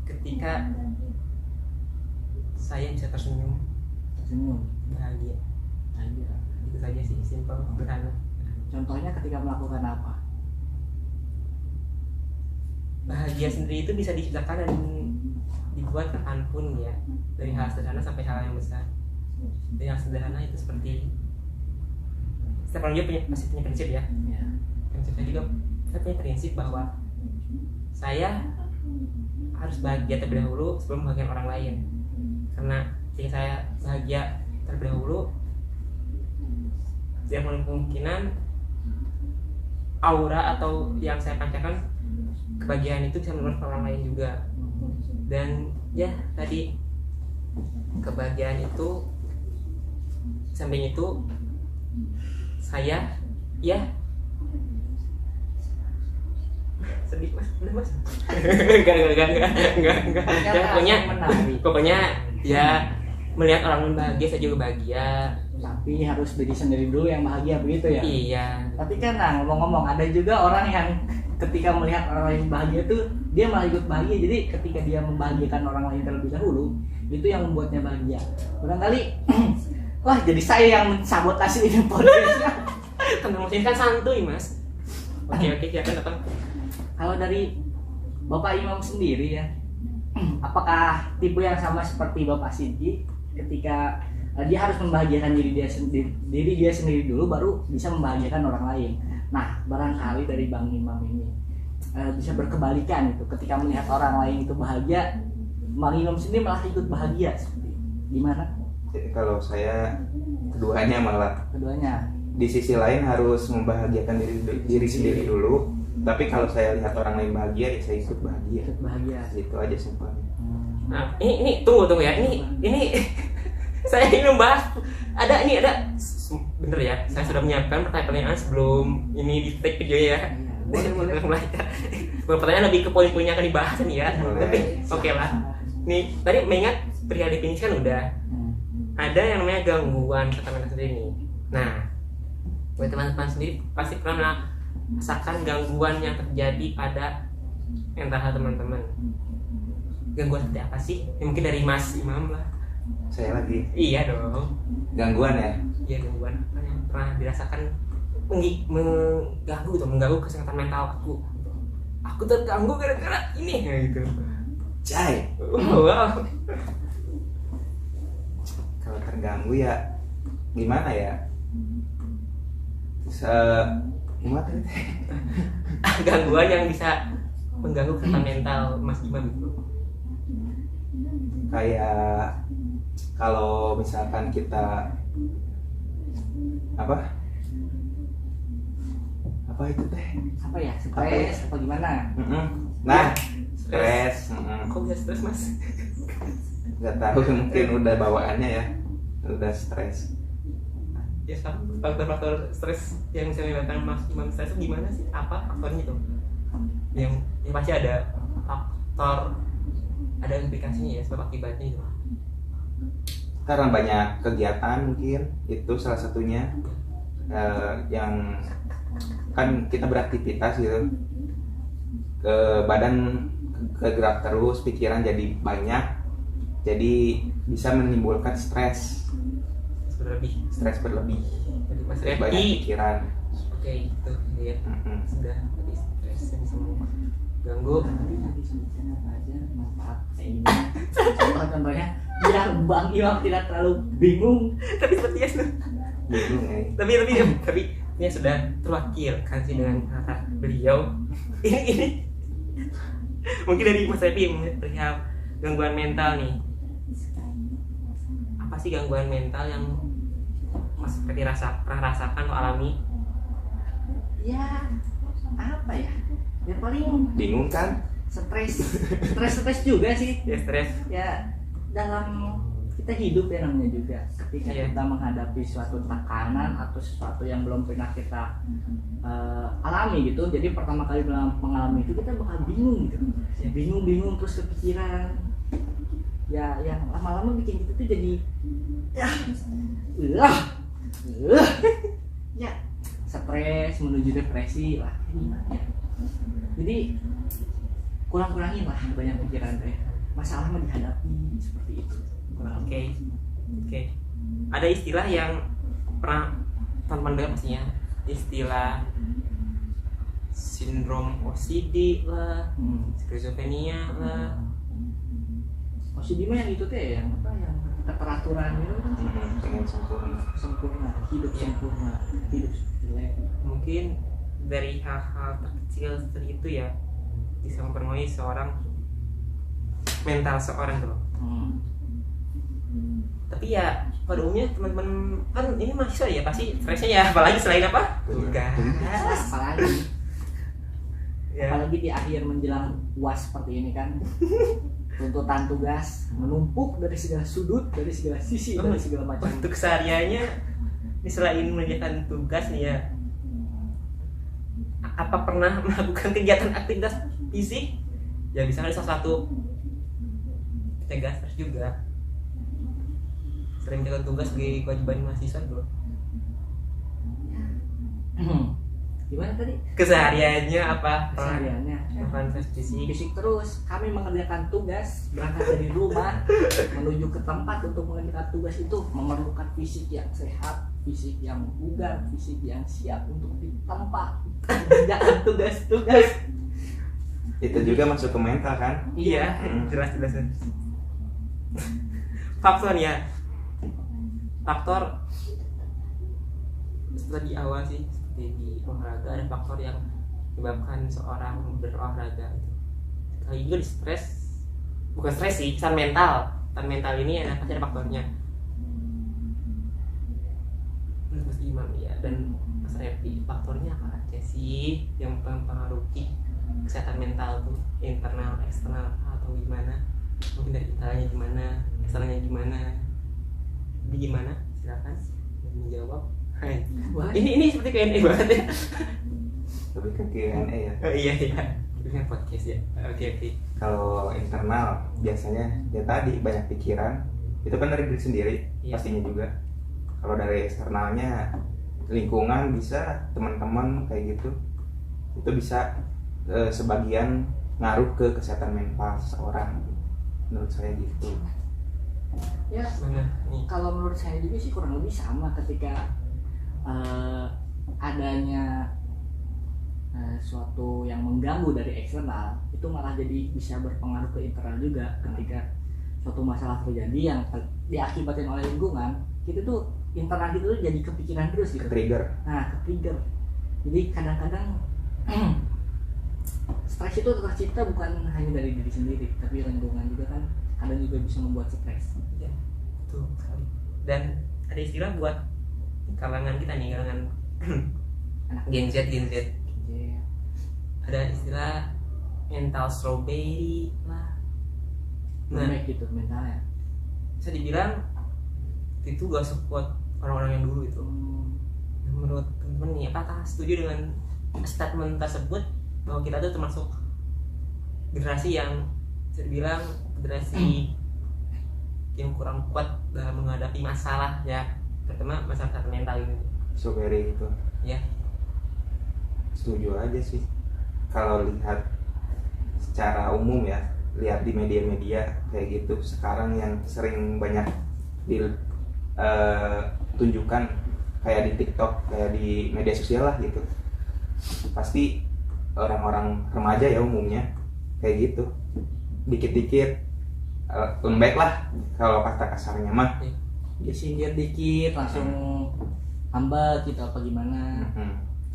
ketika saya bisa tersenyum, Senyum. bahagia. Aja. Itu saja sih, simpel, sederhana. Contohnya ketika melakukan apa? Bahagia sendiri itu bisa diciptakan dan dibuat kapanpun ya, dari hal sederhana sampai hal yang besar. Dan yang sederhana itu seperti setiap orang juga masih punya prinsip ya. Ya. Prinsip saya juga, saya punya prinsip bahwa saya harus bahagia terlebih dahulu sebelum membahagiakan orang lain. Karena jika saya bahagia terlebih dahulu, tidak menutup kemungkinan aura atau yang saya pancarkan, kebahagiaan itu bisa menular ke orang lain juga. Dan ya tadi, kebahagiaan itu, samping itu saya ya sedih Mas, udah Mas. Enggak. Ya, pokoknya ya melihat orang lain bahagia saya juga bahagia. Tapi harus diri sendiri dulu yang bahagia, begitu ya? Iya. Tapi kan ngomong-ngomong, ada juga orang yang ketika melihat orang lain bahagia tuh dia malah ikut bahagia. Jadi ketika dia membahagiakan orang lain terlebih dahulu, itu yang membuatnya bahagia. Barangkali wah, jadi saya yang mensabotase ini podcastnya. Tentang ini kan santuy Mas. Oke, silakan datang. Kalau dari Bapak Imam sendiri ya, apakah tipe yang sama seperti Bapak Sinti ketika dia harus membahagiakan diri dia sendiri dulu baru bisa membahagiakan orang lain. Nah, barangkali dari Bang Imam ini bisa berkebalikan itu, ketika melihat orang lain itu bahagia, Bang Imam sendiri malah ikut bahagia. Seperti gimana? Kalau saya keduanya malah. Keduanya. Di sisi lain harus membahagiakan diri sendiri dulu. Tapi kalau saya lihat orang lain bahagia, ya saya ikut bahagia. Ikut bahagia. Itu aja simpelnya. Nah, ini tunggu ya. Ini saya ingin membahas ada bener ya. Saya sudah menyiapkan pertanyaan sebelum ini di take video ya. Boleh. Pertanyaan lebih ke poin-poin yang akan dibahas nih ya. Boleh. Tapi oke lah. Nih, tadi mengingat perihal definisi kan udah. Ada yang namanya gangguan kesehatan mental sendiri nih. Nah, buat teman-teman sendiri pasti pernah merasakan gangguan yang terjadi pada mental health teman-teman. Gangguan seperti apa sih? Ya, mungkin dari Mas Imam lah. Saya lagi Iya dong. gangguan ya. Iya, gangguan apa yang pernah dirasakan mengganggu kesehatan mental aku. aku terganggu gara-gara ini gitu. Jai, Wow. kalau terganggu ya gimana ya? Gimana tadi? Gangguan yang bisa mengganggu kesehatan mental Mas Imam gitu. Kayak kalau misalkan kita apa itu teh? Apa ya, stres apa gimana? Nah, stres. Kok bisa stres Mas? Nggak tahu, mungkin udah bawaannya ya, udah stres. Ya faktor-faktor stres yang bisa menyebabkan Mas Imam stres itu gimana sih? Apa faktornya itu? Yang pasti ada faktor, ada implikasinya ya, sebab akibatnya itu. Karena banyak kegiatan mungkin itu salah satunya. Yang kan kita beraktivitas gitu, badan kegerak terus, pikiran jadi banyak, jadi bisa menimbulkan stres berlebih, Jadi Mas banyak Repi, pikiran. oke itu ya sudah tadi stres yang bisa mengganggu. Tapi tadi sebutkan apa aja manfaat kayak gini. Contohnya biar Bang Imam tidak terlalu bingung. Tapi sepertinya sudah, Bingung ya. tapi ini sudah terwakilkan sih dengan kata beliau. Ini mungkin dari Mas Repi perihal gangguan mental nih. Apa sih gangguan mental yang Mas Repi pernah rasakan atau alami? Ya apa ya? Ya paling Bingung kan? stres juga sih. Ya stres. Ya dalam kita hidup ya namanya juga. Ketika Iya. kita menghadapi suatu tekanan atau sesuatu yang belum pernah kita alami gitu. Jadi pertama kali mengalami itu kita bakal bingung gitu. Ya, bingung terus kepikiran. Ya yang lama-lama bikin kita tuh jadi ya stres menuju depresi lah. Gimana ya? Jadi kurang-kurangin lah banyak pikiran teh. Masalah mah dihadapi seperti itu. Oke. Ada istilah yang pernah teman-teman dengar pastinya, istilah sindrom OCD lah, skizofrenia lah. OCD mah yang itu teh yang apa yang keteraturan itu kan Pengen sempurna, hidup sempurna, hidup jelek. Mungkin dari hal-hal terkecil seperti itu ya bisa mempengaruhi mental seorang tuh. Tapi ya pada umumnya teman-teman kan ini mahasiswa ya pasti stresnya ya, apalagi selain apa? Tugas. Apalagi Ya. apalagi di akhir menjelang UAS seperti ini kan. Tuntutan tugas menumpuk dari segala sudut, dari segala sisi, dari segala macam. Untuk kesehariannya ini selain mengerjakan tugas nih ya, apa pernah melakukan kegiatan aktivitas fisik? Ya bisa ada salah satu cegah stres juga. Sering menjalankan tugas sebagai kewajiban mahasiswa bro. Gimana tadi? Kesehariannya apa? Pernah Kesehariannya melakukan tes fisik? fisik terus. Kami mengerjakan tugas berangkat dari rumah menuju ke tempat untuk mengerjakan tugas itu memerlukan fisik yang sehat, fisik yang bugar, fisik yang siap untuk ditempa mengerjakan tugas-tugas. Itu juga masuk ke mental kan? Iya, jelas. Faktornya, faktor setelah di awal sih seperti di olahraga ada faktor yang menyebabkan seorang berolahraga itu. Kali juga di stres, bukan stres sih, kesan mental. Kesan mental ini ada pasti ada faktornya. Mas Imam ya dan Mas Repi, faktornya apa aja sih yang mempengaruhi kesehatan mental tuh, internal, eksternal atau gimana? Mungkin dari internalnya gimana, eksternalnya gimana? Jadi gimana? Silakan menjawab. Hai. Wah, Ini seperti Q&A banget ya. Lebih ke Q&A ya. Oh, iya. Ini kan podcast ya. Oke. Kalau internal biasanya ya tadi banyak pikiran, itu kan dari diri sendiri. Iya. Pastinya juga. Kalau dari eksternalnya lingkungan bisa, teman-teman kayak gitu, itu bisa sebagian ngaruh ke kesehatan mental seorang. Menurut saya gitu. ya Mana nih? kalau menurut saya juga sih kurang lebih sama ketika adanya suatu yang mengganggu dari eksternal itu malah jadi bisa berpengaruh ke internal juga. Ketika suatu masalah terjadi yang diakibatkan oleh lingkungan, kita tuh internal kita tuh jadi kepikiran terus gitu. Trigger. Nah, ke-trigger. Jadi kadang-kadang stres itu tercipta bukan hanya dari diri sendiri, tapi lingkungan juga kan kadang juga bisa membuat stres. Ya, betul sekali. Dan ada istilah buat kalangan kita nih, kalangan Anak Gen Z. Iya. Ada istilah mental strawberry lah. Nah, Nah, gitu mentalnya. bisa dibilang itu gak support orang-orang yang dulu itu. Menurut teman-teman nih, apakah setuju dengan statement tersebut bahwa kita tuh termasuk generasi yang bisa dibilang generasi yang kurang kuat dalam menghadapi masalah ya, terutama masalah mental ini? Strawberry itu. Ya, Setuju aja sih. Kalau lihat secara umum ya, lihat di media-media kayak gitu sekarang yang sering banyak ditunjukkan kayak di TikTok, kayak di media sosial lah gitu. Pasti orang-orang remaja ya umumnya kayak gitu. Dikit-dikit lembek lah kalau kata kasarnya mah. Disindir dikit langsung hamba gitu apa gimana.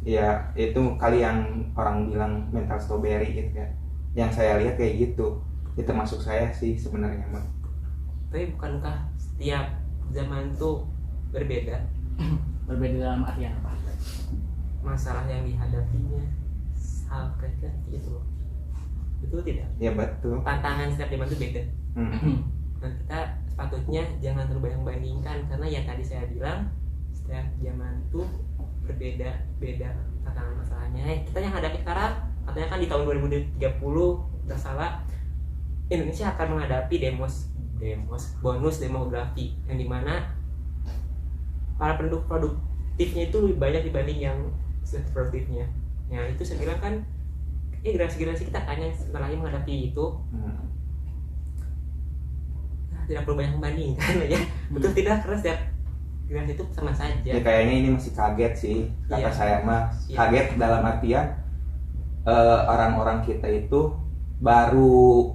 Ya itu kali yang orang bilang mental strawberry gitu ya. Yang saya lihat kayak gitu. Itu termasuk saya sih sebenarnya mah. tapi bukankah setiap zaman tuh berbeda Berbeda dalam artian apa? masalah yang dihadapinya, hal kayak gitu loh. Betul tidak? Ya betul. Tantangan setiap zaman tuh beda. Dan kita sepatutnya jangan terbanding-bandingkan, karena ya tadi saya bilang setiap zaman tuh berbeda-beda tantangan masalahnya. Kita yang hadapi sekarang katanya kan di tahun 2030 udah salah, Indonesia akan menghadapi bonus demografi yang dimana para penduduk produktifnya itu lebih banyak dibanding yang sudah produktifnya. Ya itu saya bilang kan generasi-generasi kita kan yang sebentar lagi menghadapi itu. Tidak perlu banyak membandingkan ya. Betul tidak, karena setiap generasi itu sama saja. Ya kayaknya ini masih kaget sih kata Iya. saya mah. Iya. Kaget dalam artian orang-orang kita itu baru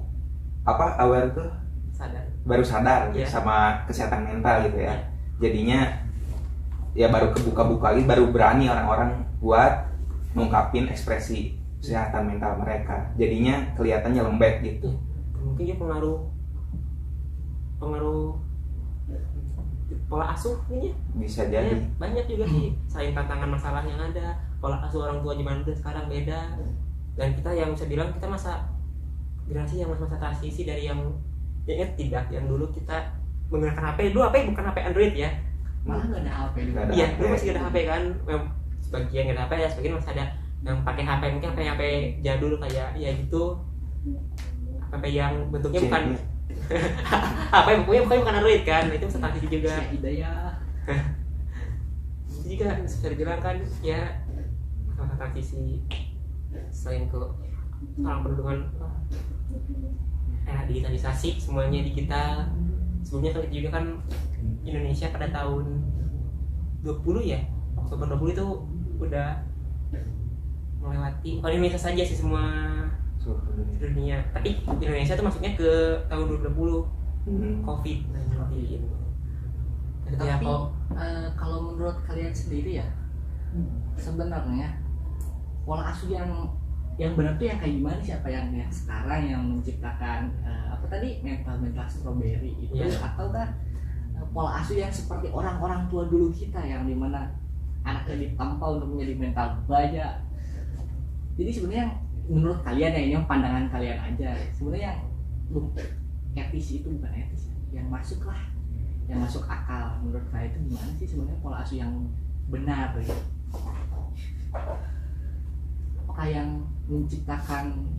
aware tuh, Sadar. baru sadar Iya. sama kesehatan mental gitu ya. Iya. Jadinya ya baru kebuka-buka lagi, baru berani orang-orang buat mengungkapin ekspresi kesehatan mental mereka. Jadinya kelihatannya lembek gitu. Mungkin dia pengaruh pola asuh ini ya. Bisa jadi. Banyak juga sih, selain tantangan masalah yang ada, pola asuh orang tua zaman dulu sekarang beda. Dan kita yang bisa bilang kita generasi yang masa transisi dari yang tidak, yang dulu kita menggunakan HP, dulu HP bukan HP Android ya. Malah nggak ada HP juga. Nggak ada. Iya, HP. dulu masih ada HP kan. Sebagian nggak ada HP ya, sebagian masih ada yang pakai HP, mungkin HP jadul kayak ya gitu. HP yang bentuknya bukan HP bukan Android kan, itu masa transisi juga. Hidayah. Itu juga bisa dibilang kan ya masa transisi selain ke orang perlindungan digitalisasi, semuanya digital. Sebelumnya kan juga kan Indonesia pada tahun 20 ya, Oktober 20 itu udah melewati, bukan Indonesia saja sih, semua dunia. Tapi Indonesia tuh masuknya ke tahun 2020 COVID-19. Ya, Tapi kalau menurut kalian sendiri ya, sebenarnya pola asuh yang benar tuh yang kayak gimana sih? Apa yang sekarang yang menciptakan apa tadi mental strawberry itu, Iya. atau kan pola asuh yang seperti orang-orang tua dulu kita yang dimana anaknya ditampa untuk menjadi mental baja. Jadi sebenarnya menurut kalian ya, ini yang pandangan kalian aja, sebenarnya yang etis itu bukan etis ya, yang masuk akal menurut kalian itu gimana sih sebenarnya pola asuh yang benar gitu? Apakah yang menciptakan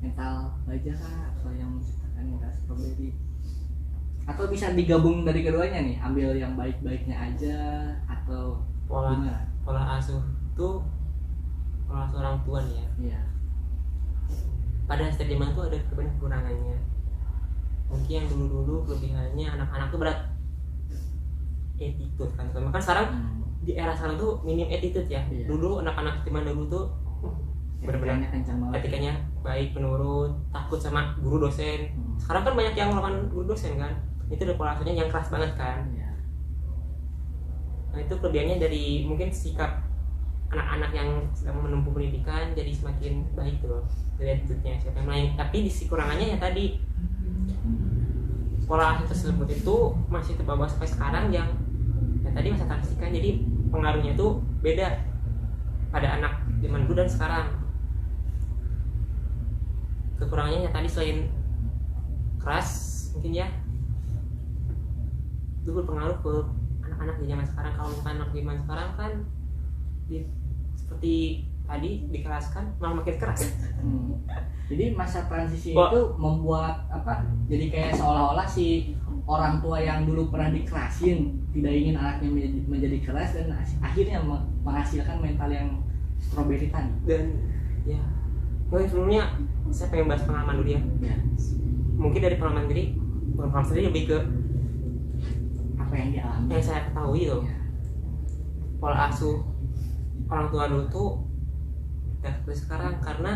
mental baja kah, atau yang menciptakan mental strawberry, atau bisa digabung dari keduanya nih, ambil yang baik-baiknya aja atau gimana? pola asuh tuh pola asuh orang tua nih ya. Iya. Pada setiap zaman tuh ada kekurangannya. Mungkin yang dulu kelebihannya anak-anak tuh berat attitude kan sekarang di era sekarang tuh minim attitude ya. Iya. Dulu anak-anak zaman dulu tuh benar-benar Etikanya kencang banget. etikanya baik, penurut, takut sama guru dosen. Sekarang kan banyak yang melawan guru dosen kan, itu udah pola asuhnya yang keras banget kan. Iya. Nah itu kelebihannya dari mungkin sikap anak-anak yang sedang menempuh pendidikan jadi semakin baik tuh dari attitude-nya siapa yang lain. Tapi di sisi kurangannya ya tadi pola asuh tersebut itu masih terbawa sampai sekarang yang tadi masa transisikan, jadi pengaruhnya itu beda pada anak zaman dulu dan sekarang. Kekurangannya ya tadi selain keras mungkin ya itu berpengaruh ke anak-anak di zaman sekarang. Kalau misalkan anak di zaman sekarang kan seperti tadi dikeraskan malah makin keras. Jadi masa transisi Wah. itu membuat apa? Jadi kayak seolah-olah si orang tua yang dulu pernah dikerasin tidak ingin anaknya menjadi keras dan akhirnya menghasilkan mental yang strawberry tadi. Dan ya mungkin sebelumnya saya pengen bahas pengalaman dulu ya. Ya. Mungkin dari pengalaman sendiri, bukan pengalaman sendiri, lebih ke Apa yang dialami? yang saya ketahui tuh Ya. pola asuh orang tua dulu tuh dan seperti sekarang, karena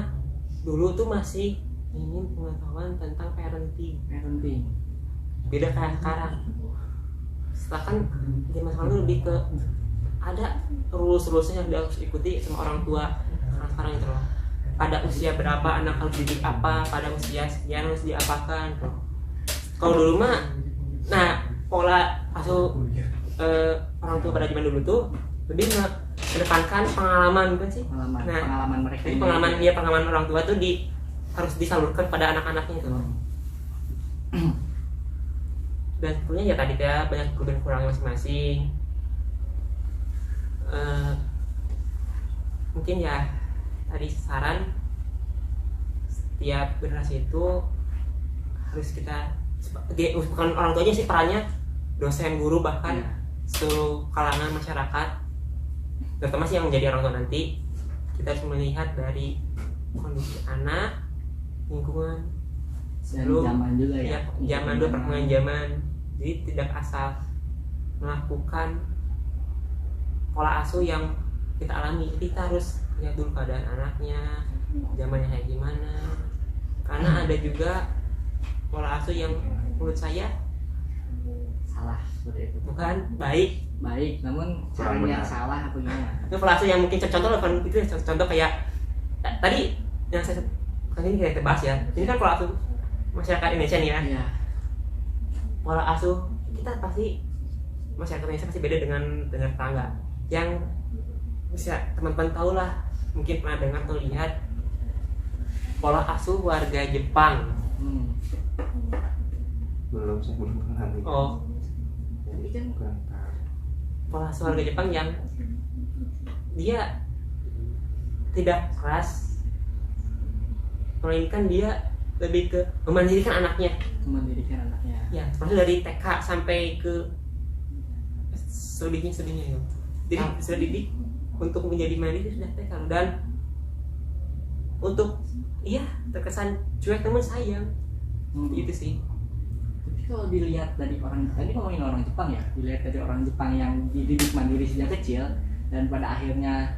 dulu tuh masih ingin pengetahuan tentang parenting, beda kayak sekarang. Setelah kan zaman sekarang tuh lebih ke ada rules-rulesnya yang harus ikuti sama orang tua sekarang itu loh. Pada usia berapa anak harus didik apa, pada usia sekian harus diapakan tuh. Kalau dulu mah, nah pola asuh orang tua pada zaman dulu tuh lebih mengedepankan pengalaman kan sih. Pengalaman mereka. Jadi pengalaman orang tua tuh harus disalurkan pada anak-anaknya itu. Dan tentunya ya tadi ya banyak kekurangan masing-masing. Mungkin ya tadi saran setiap generasi itu harus kita bukan orang tuanya sih, perannya dosen, guru, bahkan seluruh kalangan masyarakat, terutama sih yang menjadi orang tua nanti. Kita harus melihat dari kondisi anak, lingkungan, dan zaman juga ya. Zaman dulu, perkembangan zaman. Jadi tidak asal melakukan pola asuh yang kita alami. Kita harus lihat dulu keadaan anaknya, zamannya kayak gimana. Karena ada juga pola asuh yang menurut saya Salah seperti itu. bukan baik. Namun Kurang caranya benar. salah apa gimana? Itu pola asuh yang mungkin contoh kan itu contoh kayak tadi yang saya kan ini kayak bahas ya. Ini kan pola asuh masyarakat Indonesia nih ya. Iya. Pola asuh kita pasti masyarakat Indonesia pasti beda dengan tetangga. Yang bisa teman-teman tahu lah, mungkin pernah dengar atau lihat pola asuh warga Jepang. Saya belum pernah lihat. Oh, Jadi kan Kurang tahu. pola asuh warga Jepang yang dia tidak keras, melainkan dia lebih ke memandirikan anaknya. mendirikan anaknya. Ya, termasuk dari TK sampai ke selebihnya ya. Jadi sudah didik untuk menjadi mandiri sudah TK, dan untuk terkesan cuek namun sayang. Gitu sih. Tapi kalau dilihat dari orang, tadi ngomongin orang Jepang ya, dilihat dari orang Jepang yang dididik mandiri sejak kecil dan pada akhirnya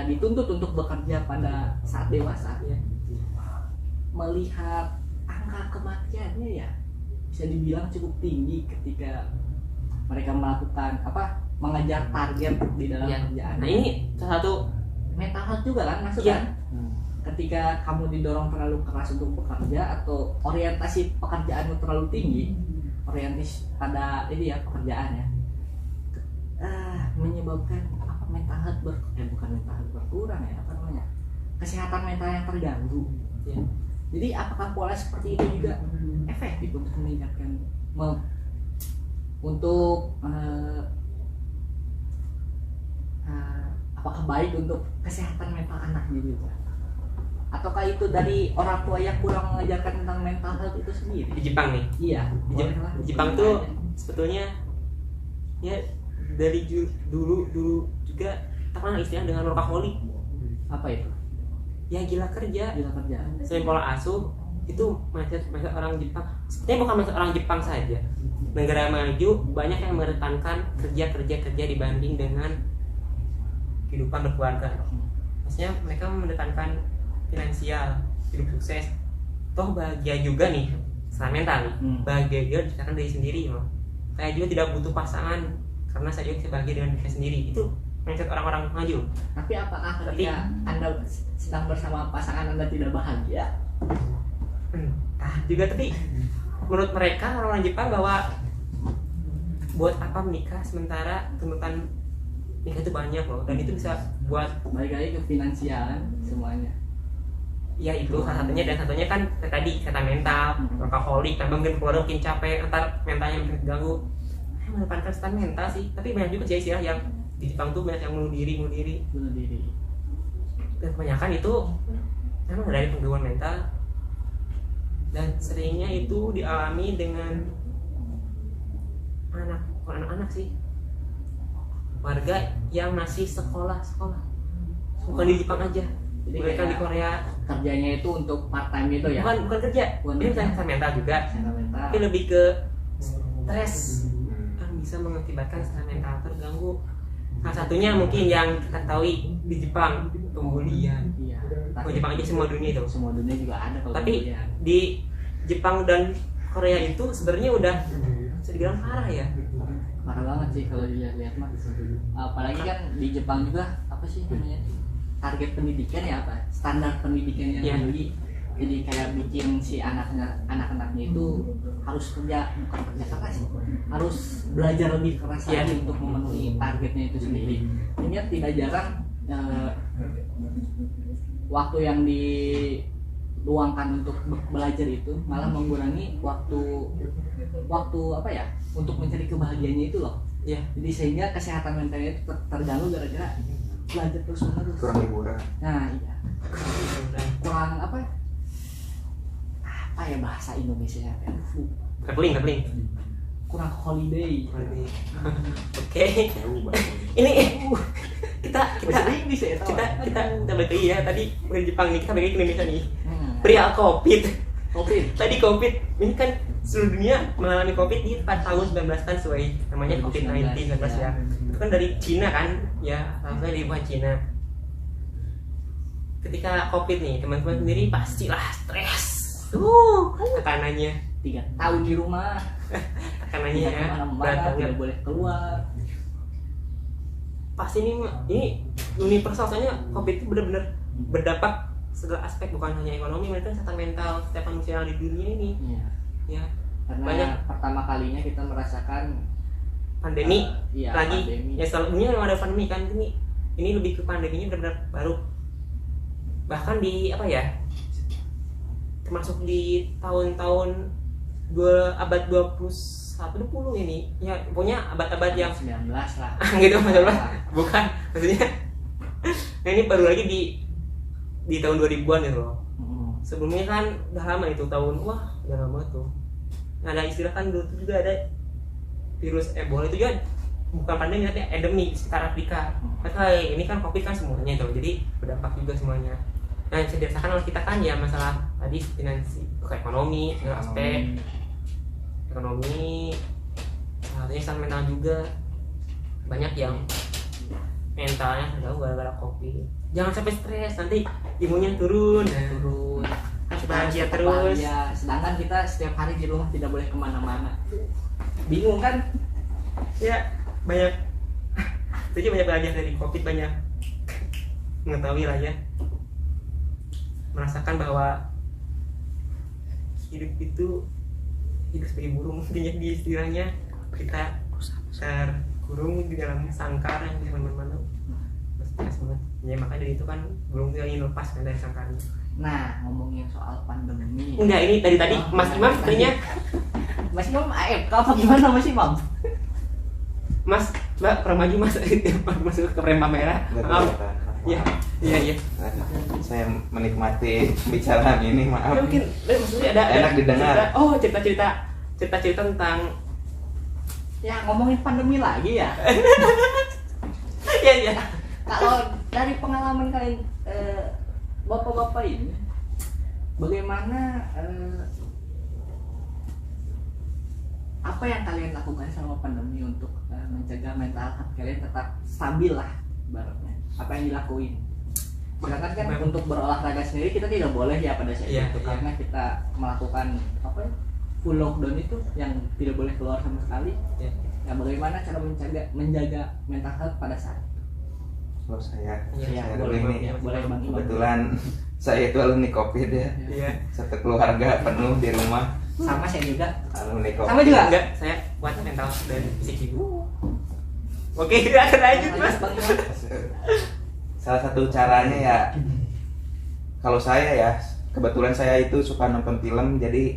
dituntut untuk bekerja pada saat dewasa, Ya. melihat angka kematiannya ya bisa dibilang cukup tinggi ketika mereka melakukan mengejar target di dalam Ya. kerjaan. Nah ini salah satu mental health juga kan masuk Iya. kan? Ketika kamu didorong terlalu keras untuk bekerja atau orientasi pekerjaanmu terlalu tinggi, orientasi pada pekerjaan ya, menyebabkan mental health bukan mental health berkurang ya, kesehatan mental yang terganggu. ya. Jadi apakah pola seperti itu juga efektif untuk meningkatkan apakah baik untuk kesehatan mental anak gitu? Ataukah itu dari orang tua yang kurang mengajarkan tentang mental health itu sendiri? Di Jepang nih. Iya, Di Jepang tuh sebetulnya ya dari dulu juga terkenal istilah dengan workaholic. apa itu? Ya gila kerja. Gila kerja. Selain pola asuh itu mindset orang Jepang. Sebenarnya bukan mindset orang Jepang saja. Negara maju banyak yang mengedepankan kerja dibanding dengan kehidupan berkeluarga. maksudnya mereka mendekankan finansial, hidup sukses, toh bahagia juga nih secara mental nih. Bahagia juga diciptakan dari sendiri loh. Saya juga tidak butuh pasangan karena saya juga bisa bahagia dengan diri saya sendiri. Itu mindset orang-orang maju. Tapi apakah ketika Anda sedang bersama pasangan Anda tidak bahagia? Juga, tapi menurut mereka orang-orang Jepang bahwa buat apa menikah sementara tuntutan nikah itu banyak loh, dan itu bisa buat Balik lagi ke finansial kan semuanya. ya itu salah satunya, dan satunya kan tadi kata mental, workaholic, tambah mungkin keluarga mungkin capek, ntar mentalnya mungkin terganggu. Mendepankan stand mental sih, tapi banyak juga sih istilah yang di Jepang tuh banyak yang bunuh diri. Bunuh diri. Dan kebanyakan itu memang dari penggangguan mental, dan seringnya itu dialami dengan anak-anak sih, warga yang masih sekolah, bukan di Jepang aja, Jadi mereka kayak di Korea kerjanya itu untuk part time gitu ya. bukan kerja, Bukan ini kerja. bukan mental juga, Secara mental. tapi lebih ke stres yang bisa mengakibatkan secara mental terganggu. Salah satunya mungkin yang kita tahu di Jepang, pembulian. Iya. Bukan Jepang aja, semua dunia itu. Semua dunia juga ada kalau Tapi kemudian. di Jepang dan Korea itu sebenarnya udah bisa dibilang parah ya. Parah banget sih kalau dilihat mah. Apalagi kan di Jepang juga apa sih namanya, target pendidikan ya apa, standar pendidikan yang Iya. tinggi. Jadi kayak bikin si anak-anaknya itu harus kerja, bukan kerja keras, harus belajar lebih keras Iya. lagi untuk memenuhi targetnya itu sendiri. Sehingga tidak jarang waktu yang diluangkan untuk belajar itu malah mengurangi waktu apa ya, untuk mencari kebahagiaannya itu loh. Iya. Jadi sehingga kesehatan mentalnya itu terganggu gara-gara belajar terus menerus. Kurang liburan. Nah iya, kurang apa ya bahasa Indonesia ya, Traveling. kurang holiday. Oke. Ini kita Bahasa Inggris ya tahu. kita balik lagi ya, tadi dari Jepang nih, kita balik ke Indonesia nih. Hmm. Perihal COVID. Covid. Tadi COVID, ini kan seluruh dunia mengalami COVID di tahun 19 kan sesuai namanya COVID-19 19 ya. Itu kan dari Cina kan, ya langsung dari Wuhan Cina. Ketika COVID nih, teman-teman sendiri pastilah stres. Tekanannya 3 tahun di rumah, tekanannya tidak ya, berat kemana-mana, banget. tidak boleh keluar. Pasti ini universal, soalnya COVID itu benar-benar berdampak segala aspek, bukan hanya ekonomi, mereka kesehatan mental setiap manusia di dunia ini. Iya. Ya, Karena Banyak. pertama kalinya kita merasakan pandemi iya, lagi. pandemi. Ya seluruh dunia memang ada pandemi kan, ini lebih ke pandeminya benar-benar baru. Bahkan di apa ya? Termasuk di tahun-tahun abad 21 20 ini. Ya, pokoknya abad-abad yang 19 lah. gitu maksudnya. Bukan, maksudnya. Nah, ini baru lagi di tahun 2000-an gitu loh. Sebelumnya kan udah lama itu tahun, wah udah lama tuh. Nah, ada istilah kan dulu tuh juga ada virus Ebola itu juga bukan pandemi tapi endemi di sekitar Afrika. Maka ini kan COVID kan semuanya itu, jadi berdampak juga semuanya. Nah, yang bisa dirasakan oleh kita kan ya masalah tadi finansi, ekonomi, segala aspek ekonomi, artinya secara mental juga banyak yang mentalnya terganggu gara-gara COVID. Jangan sampai stres, nanti imunnya turun. Turun. Harus Kita bahagia tetap terus. bahagia. Sedangkan kita setiap hari di rumah tidak boleh kemana-mana. Bingung kan? Ya banyak. Jadi banyak belajar dari COVID, banyak mengetahui lah ya, merasakan bahwa hidup itu hidup sebagai burung, mungkin di istilahnya kita terkurung di dalam sangkar yang di mana-mana. Stres banget. Ya makanya dari itu kan burung itu ingin lepas kan dari sangkarnya. Nah, ngomongin soal pandemi. Enggak, ini dari tadi Oh, Mas Imam sebenarnya Mas Imam AFK apa gimana Mas Imam? Mas, Mbak pernah maju Mas masuk ke frame kamera. Maaf. Iya. Saya menikmati pembicaraan ini, maaf. Ya, mungkin maksudnya ada Enak didengar. cerita tentang Ya ngomongin pandemi lagi ya. ya. Kalau dari pengalaman kalian bapak-bapak ini, bagaimana apa yang kalian lakukan selama pandemi untuk mencegah mental health kalian tetap stabil lah ibaratnya? Apa yang dilakuin? Sedangkan kan untuk berolahraga sendiri kita tidak boleh ya pada saat Iya, itu iya. karena kita melakukan apa ya, full lockdown itu yang tidak boleh keluar sama sekali. Iya. Ya bagaimana cara menjaga mental health pada saat itu? Kalau saya Iya, saya boleh, dulu Bang. ini Ya, boleh, Bang. kebetulan saya itu alumni COVID ya. Iya. Satu keluarga penuh di rumah Sama saya juga. alumni COVID. Sama juga. Enggak, saya kuat mental dan fisik ibu. Oke, kita akan lanjut mas. Bang Iwan. Salah satu caranya ya, kalau saya ya, kebetulan saya itu suka nonton film, jadi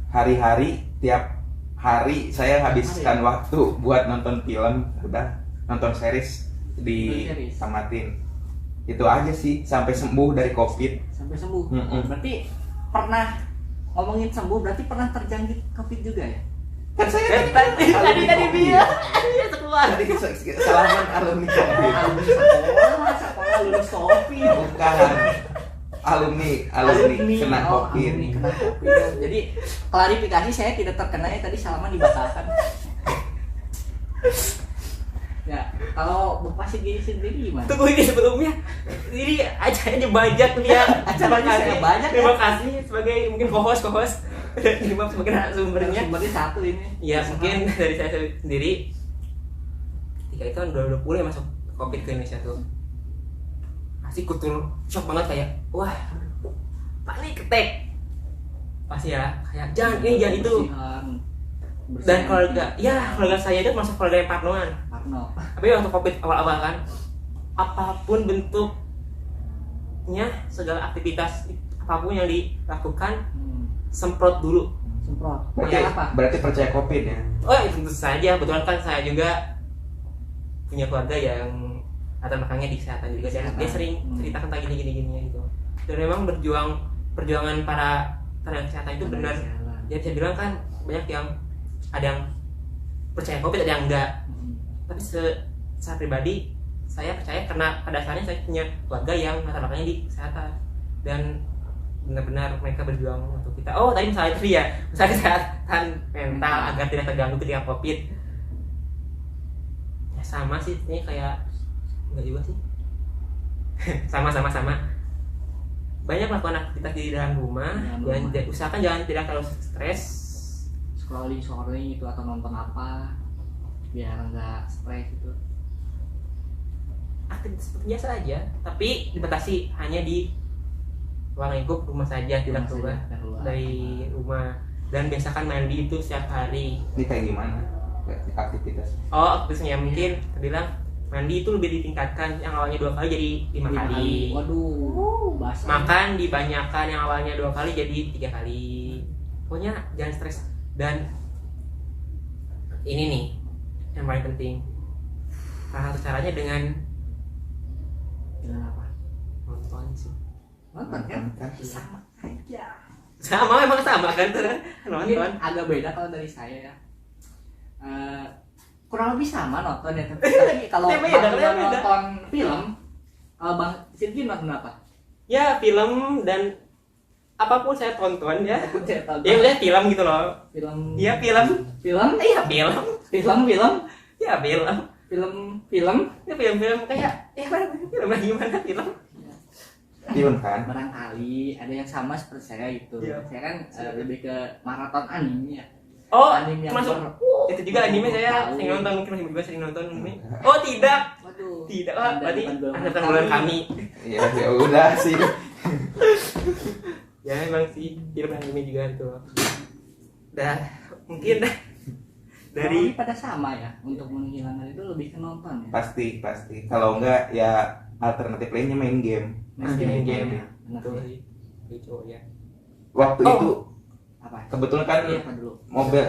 hari-hari tiap hari saya habiskan waktu buat nonton film, udah nonton series ditamatin. Itu aja sih sampai sembuh dari COVID. Sampai sembuh. Mm-mm. Berarti pernah ngomongin sembuh berarti pernah terjangkit COVID juga ya? Kan saya Tadi bilang, iya keluar. tadi salaman alumni COVID. Sekolah lulus COVID. Bukan alumni kena COVID. Alumni kena COVID. Jadi klarifikasi saya tidak terkena ya tadi salaman dibatalkan. Ya, kalau Bapak sendiri gimana? Tunggu ini sebelumnya. Ini acaranya dibajak dia. Acaranya saya bajak, Terima ya. kasih sebagai mungkin co-host. Terima sebagai narasumbernya. Sumbernya satu ini. Ya mungkin dari saya sendiri. Ketika itu tahun 2020 ya masuk COVID ke Indonesia tuh. Pasti kutul shock banget kayak wah panik attack. Pasti ya kayak jangan ini jangan itu. Dan keluarga saya itu masuk keluarga yang parnoan. Parno. Tapi waktu COVID awal-awal kan, apapun bentuknya, segala aktivitas apapun yang dilakukan, semprot dulu. Semprot. Berarti, Pakai apa? berarti percaya COVID ya? Oh ya tentu saja, kebetulan kan saya juga punya keluarga yang latar belakangnya di kesehatan juga, dan dia sering cerita tentang gini gitu. Dan memang perjuangan para tenaga kesehatan itu benar. Ya bisa bilang kan banyak yang ada yang percaya COVID, ada yang enggak. Tapi secara pribadi saya percaya karena pada dasarnya saya punya keluarga yang latar belakangnya di kesehatan dan benar-benar mereka berjuang untuk kita. Oh tadi misalnya itu ya, misalnya kesehatan mental agar tidak terganggu ketika COVID. Ya sama sih, ini kayak enggak juga sih. sama. Banyak melakukan aktivitas di dalam rumah dan usahakan jangan tidak terlalu stres. Scrolling itu atau nonton apa biar enggak stres itu. Aktivitas seperti biasa aja, tapi dibatasi hanya di ruang lingkup rumah saja, tidak keluar dari rumah. Dan biasakan mandi itu setiap hari. Ini kayak gimana aktivitas? Oh, aktivitasnya mungkin terbilang mandi itu lebih ditingkatkan, yang awalnya 2 kali jadi 5 kali. Waduh, basah. Makan dibanyakan, yang awalnya 2 kali jadi 3 kali. Pokoknya jangan stres. Dan ini nih yang paling penting, salah satu caranya dengan apa? nonton sih. Nonton kan? Kan? Sama aja. Sama, emang sama kan tuh Mungkin nonton. agak beda kalau dari saya ya. Kurang lebih sama nonton ya, tapi kalau Ya, beda, Bang beda. nonton film, Bang Silvi nonton apa? Ya film dan apapun saya tonton ya. Aku tidak tahu. Ya udah film gitu loh. Film. Iya film. Film? Iya film. Film. Ya film. Film. Ya film kayak ya film gimana film? Film kan? Barangkali ada yang sama seperti saya itu. Iya. Saya kan lebih ke maraton anime ya. Oh, Anime yang masuk. Itu juga anime saya sering nonton, mungkin masih juga sering nonton anime. Oh tidak. Waduh. Tidak, oh, berarti bukan ada bulan kami. Ya udah sih. Ya memang sih film anime juga itu. Dah mungkin Dari dari pada sama ya untuk menghilangkan itu lebih ke nonton ya. Pasti. Kalau enggak ya alternatif lainnya main game. Main game. ya. Benar itu sih. sih itu ya. Waktu Oh. itu Apa? kebetulan kan Iya, apa dulu? mobil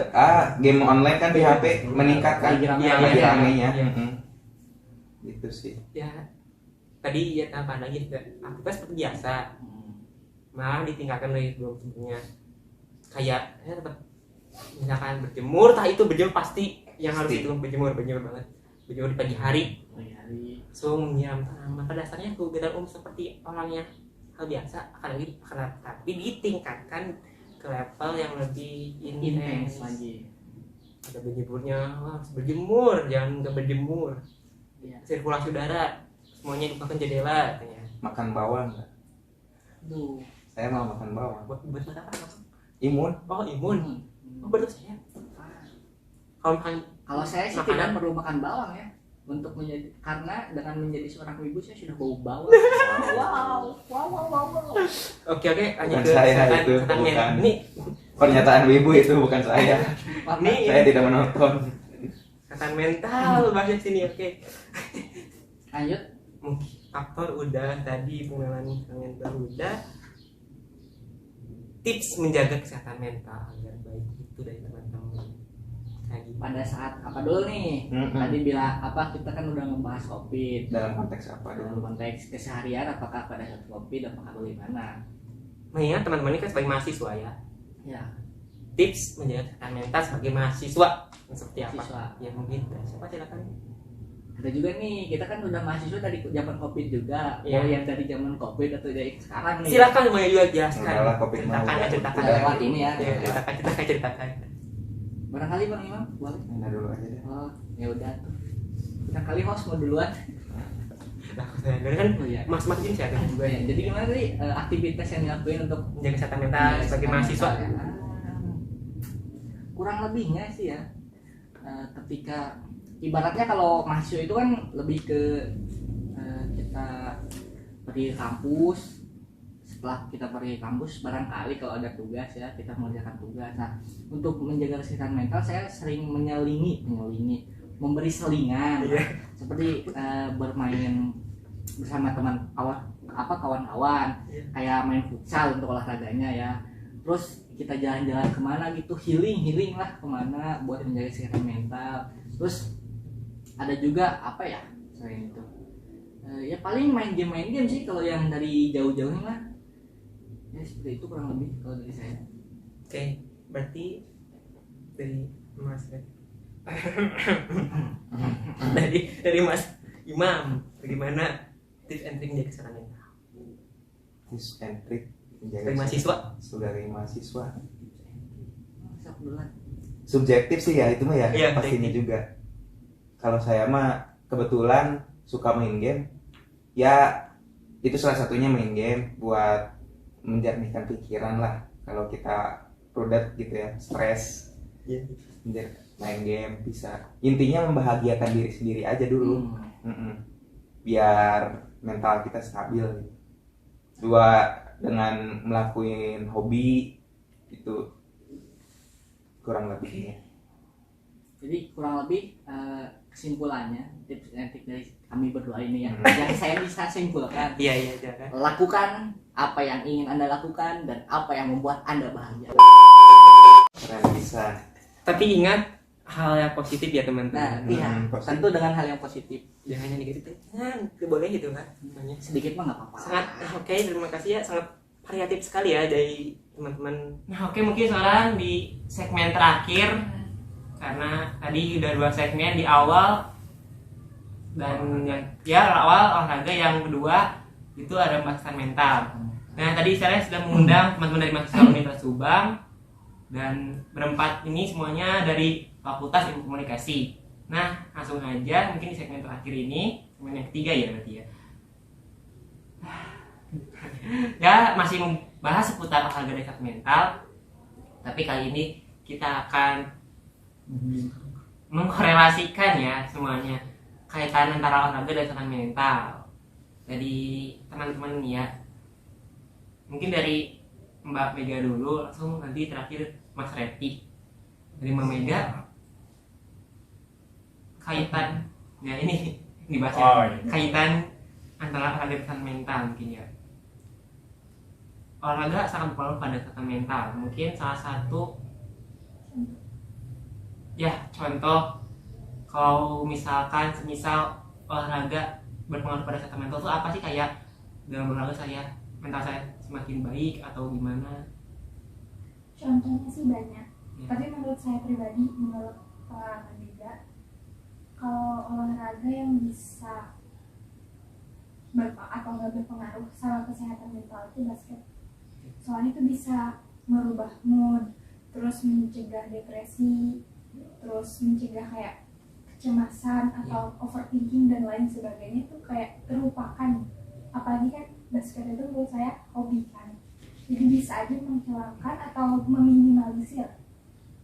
game online kan di HP meningkat kan? Lagi rame. Iya, Lagi iya. ramenya. Iya. Gitu sih. Ya tadi ya tambahan lagi juga aktivitas seperti biasa, malah ditingkatkan dari sebelumnya. Kayak saya dapat misalkan berjemur, itu berjemur pasti yang harus Pasti. itu berjemur banget. Berjemur di pagi hari, Hari. so menyiram tanaman. Pada dasarnya kegiatan seperti orangnya hal biasa akan tapi ditingkatkan ke level yang lebih Intens intens lagi. Ada berjemurnya, harus berjemur, jangan nggak berjemur. Iya. Sirkulasi udara semuanya dibukakan jendela katanya. makan bawang nggak? Duh. Saya mau makan bawang. Buat apa? Imun. Oh imun. Oh betul saya. Kalau makan Kalau saya sih makanan. tidak perlu makan bawang ya untuk menjadi, karena dengan menjadi seorang ibu saya sudah bau bawang. Wow. Oke lanjut Bukan ke saya kesehatan itu, mental. bukan. Ini Pernyataan wibu itu bukan saya. Ini Saya tidak menonton. kesehatan mental bahasnya sini. Oke. Lanjut. Mungkin faktor udah tadi, pengenalan mental udah, tips menjaga kesehatan mental agar baik itu dari teman-teman kayak gimana? Pada saat apa dulu nih? Tadi bilang apa, kita kan udah ngebahas COVID. Dalam konteks apa Dalam dulu? konteks keseharian, apakah pada saat COVID apakah bagaimana? Mengingat teman-teman ini kan sebagai mahasiswa ya, Ya, tips menjaga kesehatan mental sebagai mahasiswa seperti apa? Mahasiswa. Ya mungkin siapa silakan. ada juga nih, kita kan udah mahasiswa dari zaman COVID juga. Iya. Mau yang dari zaman COVID atau dari sekarang nih? Silakan semuanya juga jelaskan. Udah lah, COVID mah Ceritakan. Udah lewat ini ya. Ya, ceritakan. Barangkali Bang Imam, boleh? Nah dulu aja deh. Oh, ya udah tuh. Barangkali host mau duluan. Nah, saya kan Oh iya. mas-mas ini saya ada juga Ya, jadi gimana tadi aktivitas yang dilakuin untuk menjaga kesehatan mental sebagai mahasiswa. Kurang lebihnya sih ya, ketika ibaratnya kalau mahasiswa itu kan lebih ke kita pergi ke kampus. Setelah kita pergi ke kampus, barangkali kalau ada tugas ya kita mengerjakan tugas. Nah, untuk menjaga kesehatan mental saya sering menyelingi, memberi selingan. Iya. Seperti bermain bersama kawan-kawan, Iya. kayak main futsal untuk olahraganya ya. Terus kita jalan-jalan kemana gitu, healing lah kemana buat menjaga kesehatan mental. Terus ada juga apa ya selain itu, ya paling main game sih kalau yang dari jauh-jauh nih mah. Ya seperti itu kurang lebih kalau dari saya. Oke, berarti dari Mas dari Mas Imam, bagaimana tips and trick menjaga kesehatan mental Tips and trick menjaga dari mahasiswa? Dari mahasiswa. Sok duluan. Subjektif sih ya itu mah ya, Iya, pastinya subjektif. juga. Kalau saya mah kebetulan suka main game, ya itu salah satunya main game buat menjernihkan pikiran lah. Kalau kita produk gitu ya, stres, Iya. main game bisa. Intinya membahagiakan diri sendiri aja dulu. Biar mental kita stabil gitu. Dua, dengan melakukan hobi itu kurang lebihnya. Jadi kurang lebih kesimpulannya tips and trick dari kami berdua ini ya, Hmm. yang saya bisa simpulkan, Iya, jangan. lakukan apa yang ingin Anda lakukan dan apa yang membuat Anda bahagia. Keren bisa. Tapi ingat hal yang positif ya Nah, teman-teman. iya, positif. tentu dengan hal yang positif. Jangan yang negatif. Jangan, boleh gitu kan. Namanya. Sedikit mah nggak apa-apa. Sangat oke, terima kasih ya, sangat variatif sekali ya dari teman-teman. Nah oke, mungkin sekarang di segmen terakhir, karena tadi udah 2 segmen di awal dan yang ya awal olahraga, yang kedua itu ada pembahasan mental. Nah tadi saya sudah mengundang teman-teman dari mahasiswa Universitas Subang, dan berempat ini semuanya dari Fakultas Ilmu Komunikasi. Nah langsung aja mungkin di segmen terakhir ini, segmen yang ketiga ya berarti ya. Ya masih membahas seputar olahraga dan kesehatan mental, tapi kali ini kita akan mengkorelasikan ya semuanya, kaitan antara olahraga dan kesehatan mental. Jadi teman-teman ya, mungkin dari Mbak Mega dulu, langsung nanti terakhir Mas Reti. Dari Mbak Mega, kaitan ya ini dibahas ya, Oh, iya. kaitan antara olahraga dan kesehatan mental mungkin ya. Olahraga sangat berpengaruh pada kesehatan mental. Mungkin salah satu ya contoh, kalau misalkan semisal olahraga berpengaruh pada kesehatan mental itu apa sih, kayak dalam olahraga mental saya semakin baik atau gimana? Contohnya sih banyak, Ya. tapi menurut saya pribadi, menurut pengalaman juga, kalau olahraga yang bisa atau nggak berpengaruh sama kesehatan mental itu basket. Soalnya itu bisa merubah mood, terus mencegah depresi, terus mencegah kayak kecemasan atau overthinking dan lain sebagainya, itu kayak terlupakan apalagi kan basket itu menurut saya hobi kan, jadi bisa aja menghilangkan atau meminimalisir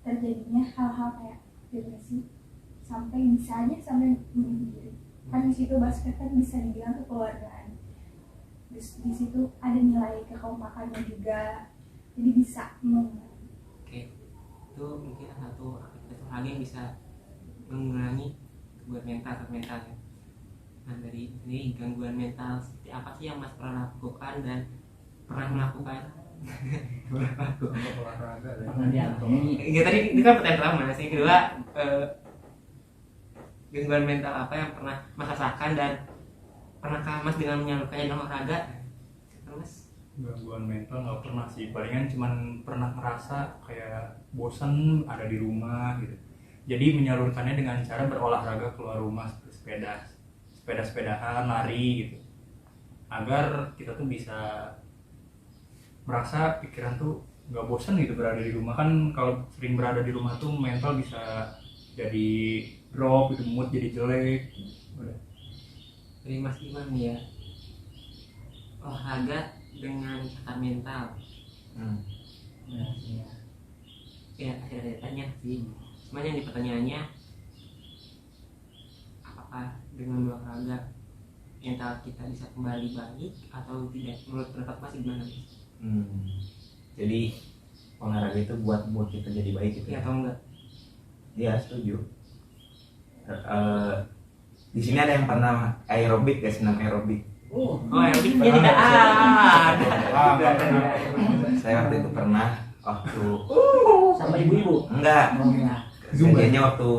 terjadinya hal-hal kayak depresi, sampai bisa aja sampai bunuh diri. Kan di situ basket kan bisa dibilang kekeluargaan, di situ ada nilai kekompakannya juga, jadi bisa Oke, itu mungkin satu aktivitas olahraga yang bisa mengurangi gangguan mental ya. Nah dari ini gangguan mental seperti apa sih yang Mas pernah lakukan dan pernah melakukan? olahraga ya. Pernah dialami. Ya tadi itu kan pertanyaan pertama, yang kedua gangguan mental apa yang pernah Mas rasakan dan pernahkah Mas dengan menyalurkannya dalam olahraga? Mas? Gangguan mental nggak pernah sih, palingan cuman pernah ngerasa kayak bosan ada di rumah gitu, jadi menyalurkannya dengan cara berolahraga keluar rumah seperti sepeda-sepedahan, lari gitu, agar kita tuh bisa merasa pikiran tuh nggak bosan gitu berada di rumah. Kan kalau sering berada di rumah tuh mental bisa jadi drop gitu, mood jadi jelek. Udah. Dari Mas Imam ya, olahraga dengan kesehatan mental. Ya ada tanya sih, semuanya di pertanyaannya apakah dengan olahraga mental kita bisa kembali baik atau tidak? Menurut pendapat Mas gimana? Jadi olahraga itu buat kita jadi baik gitu Ya atau enggak? Iya, setuju. Di sini ada yang pernah aerobik, ya, senam aerobik. Oh aerobiknya tidak ada. Saya waktu itu pernah waktu Sama ibu-ibu. enggak, Oh ya. kejadiannya waktu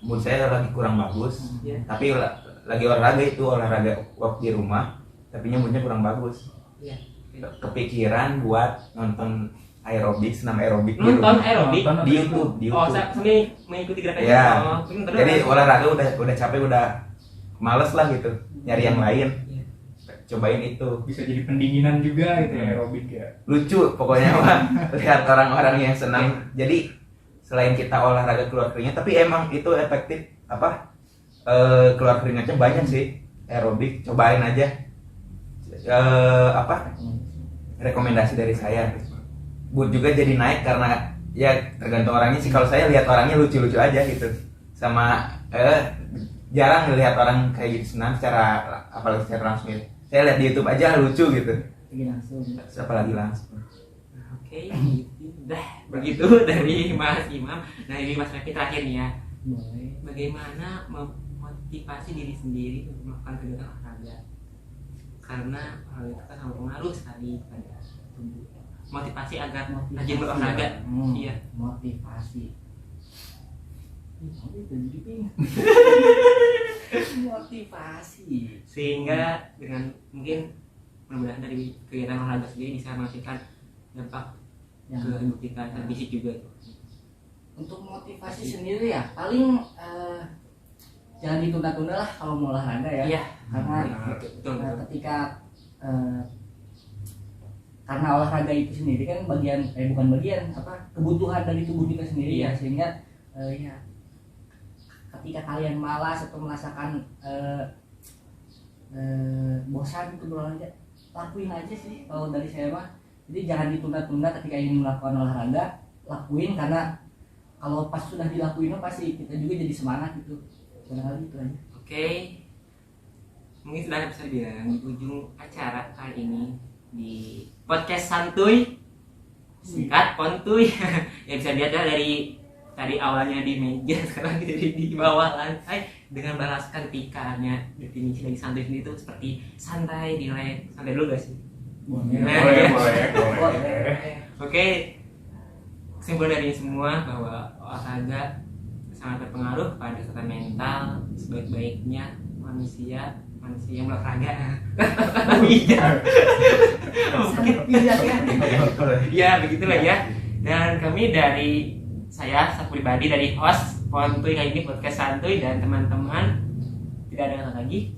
mood saya lagi kurang bagus, Iya. tapi lagi olahraga waktu di rumah, tapi moodnya kurang bagus. Iya. Kepikiran buat nonton aerobik, senam aerobik di Nonton rumah. aerobik Di YouTube. Oh sambil mengikuti gerakan Iya. Oh, Jadi olahraga udah capek, udah males lah gitu, nyari yang lain. Iya. Cobain itu. Bisa jadi pendinginan juga gitu ya, aerobik ya. Lucu pokoknya mah lihat orang-orang yang senang. Jadi selain kita olahraga keluar keringat, tapi emang itu efektif keluar keringatnya banyak sih aerobik. Cobain aja. Rekomendasi dari saya. Mood juga jadi naik karena ya tergantung orangnya sih. Kalau saya lihat orangnya lucu-lucu aja gitu, sama jarang lihat orang kayak gitu senang secara apalagi secara langsung. Saya lihat di YouTube aja lucu gitu, Lagi langsung. apalagi langsung. Oke, begitu dari Mas Imam. Nah ini Mas Raki terakhir nih ya. Boleh. Bagaimana memotivasi diri sendiri untuk melakukan kegiatan olahraga? Karena hal itu kan sangat berpengaruh sekali pada tubuh. Motivasi agar rajin berolahraga. Iya. Motivasi. Motivasi. Sehingga dengan mungkin mudah-mudahan dari kegiatan olahraga sendiri bisa menghasilkan dampak Ya. ke hidup kita dan fisik juga. Untuk motivasi sendiri ya paling jangan ditunda-tunda lah kalau mau olahraga ya. Iya. Karena Betul. ketika karena olahraga itu sendiri kan bukan bagian kebutuhan dari tubuh kita sendiri ya, sehingga ya ketika kalian malas atau merasakan bosan gitu berolahraga, lakuin aja sih kalau dari saya mah. Jadi jangan ditunda-tunda ketika ingin melakukan olahraga, lakuin, karena kalau pas sudah dilakuin pasti kita juga jadi semangat gitu. Barangkali itu aja. Oke. Mungkin sudah bisa dibilang di ujung acara kali ini di podcast santuy singkat pontuy. Ya bisa dilihat ya dari tadi awalnya di meja, sekarang jadi di bawah lantai dengan beraskan ketikanya. Definisi dari santuy sendiri itu seperti santai, relax. Santai dulu gak sih? Boleh. Boleh. Oke. Kesimpulan dari semua bahwa olahraga sangat berpengaruh pada kesehatan mental. Sebaik-baiknya manusia yang berolahraga. Iya. Ya begitulah ya. Dan kami dari saya pribadi dari host Pontuy kali ini podcast santuy, dan teman-teman tidak ada kata lagi.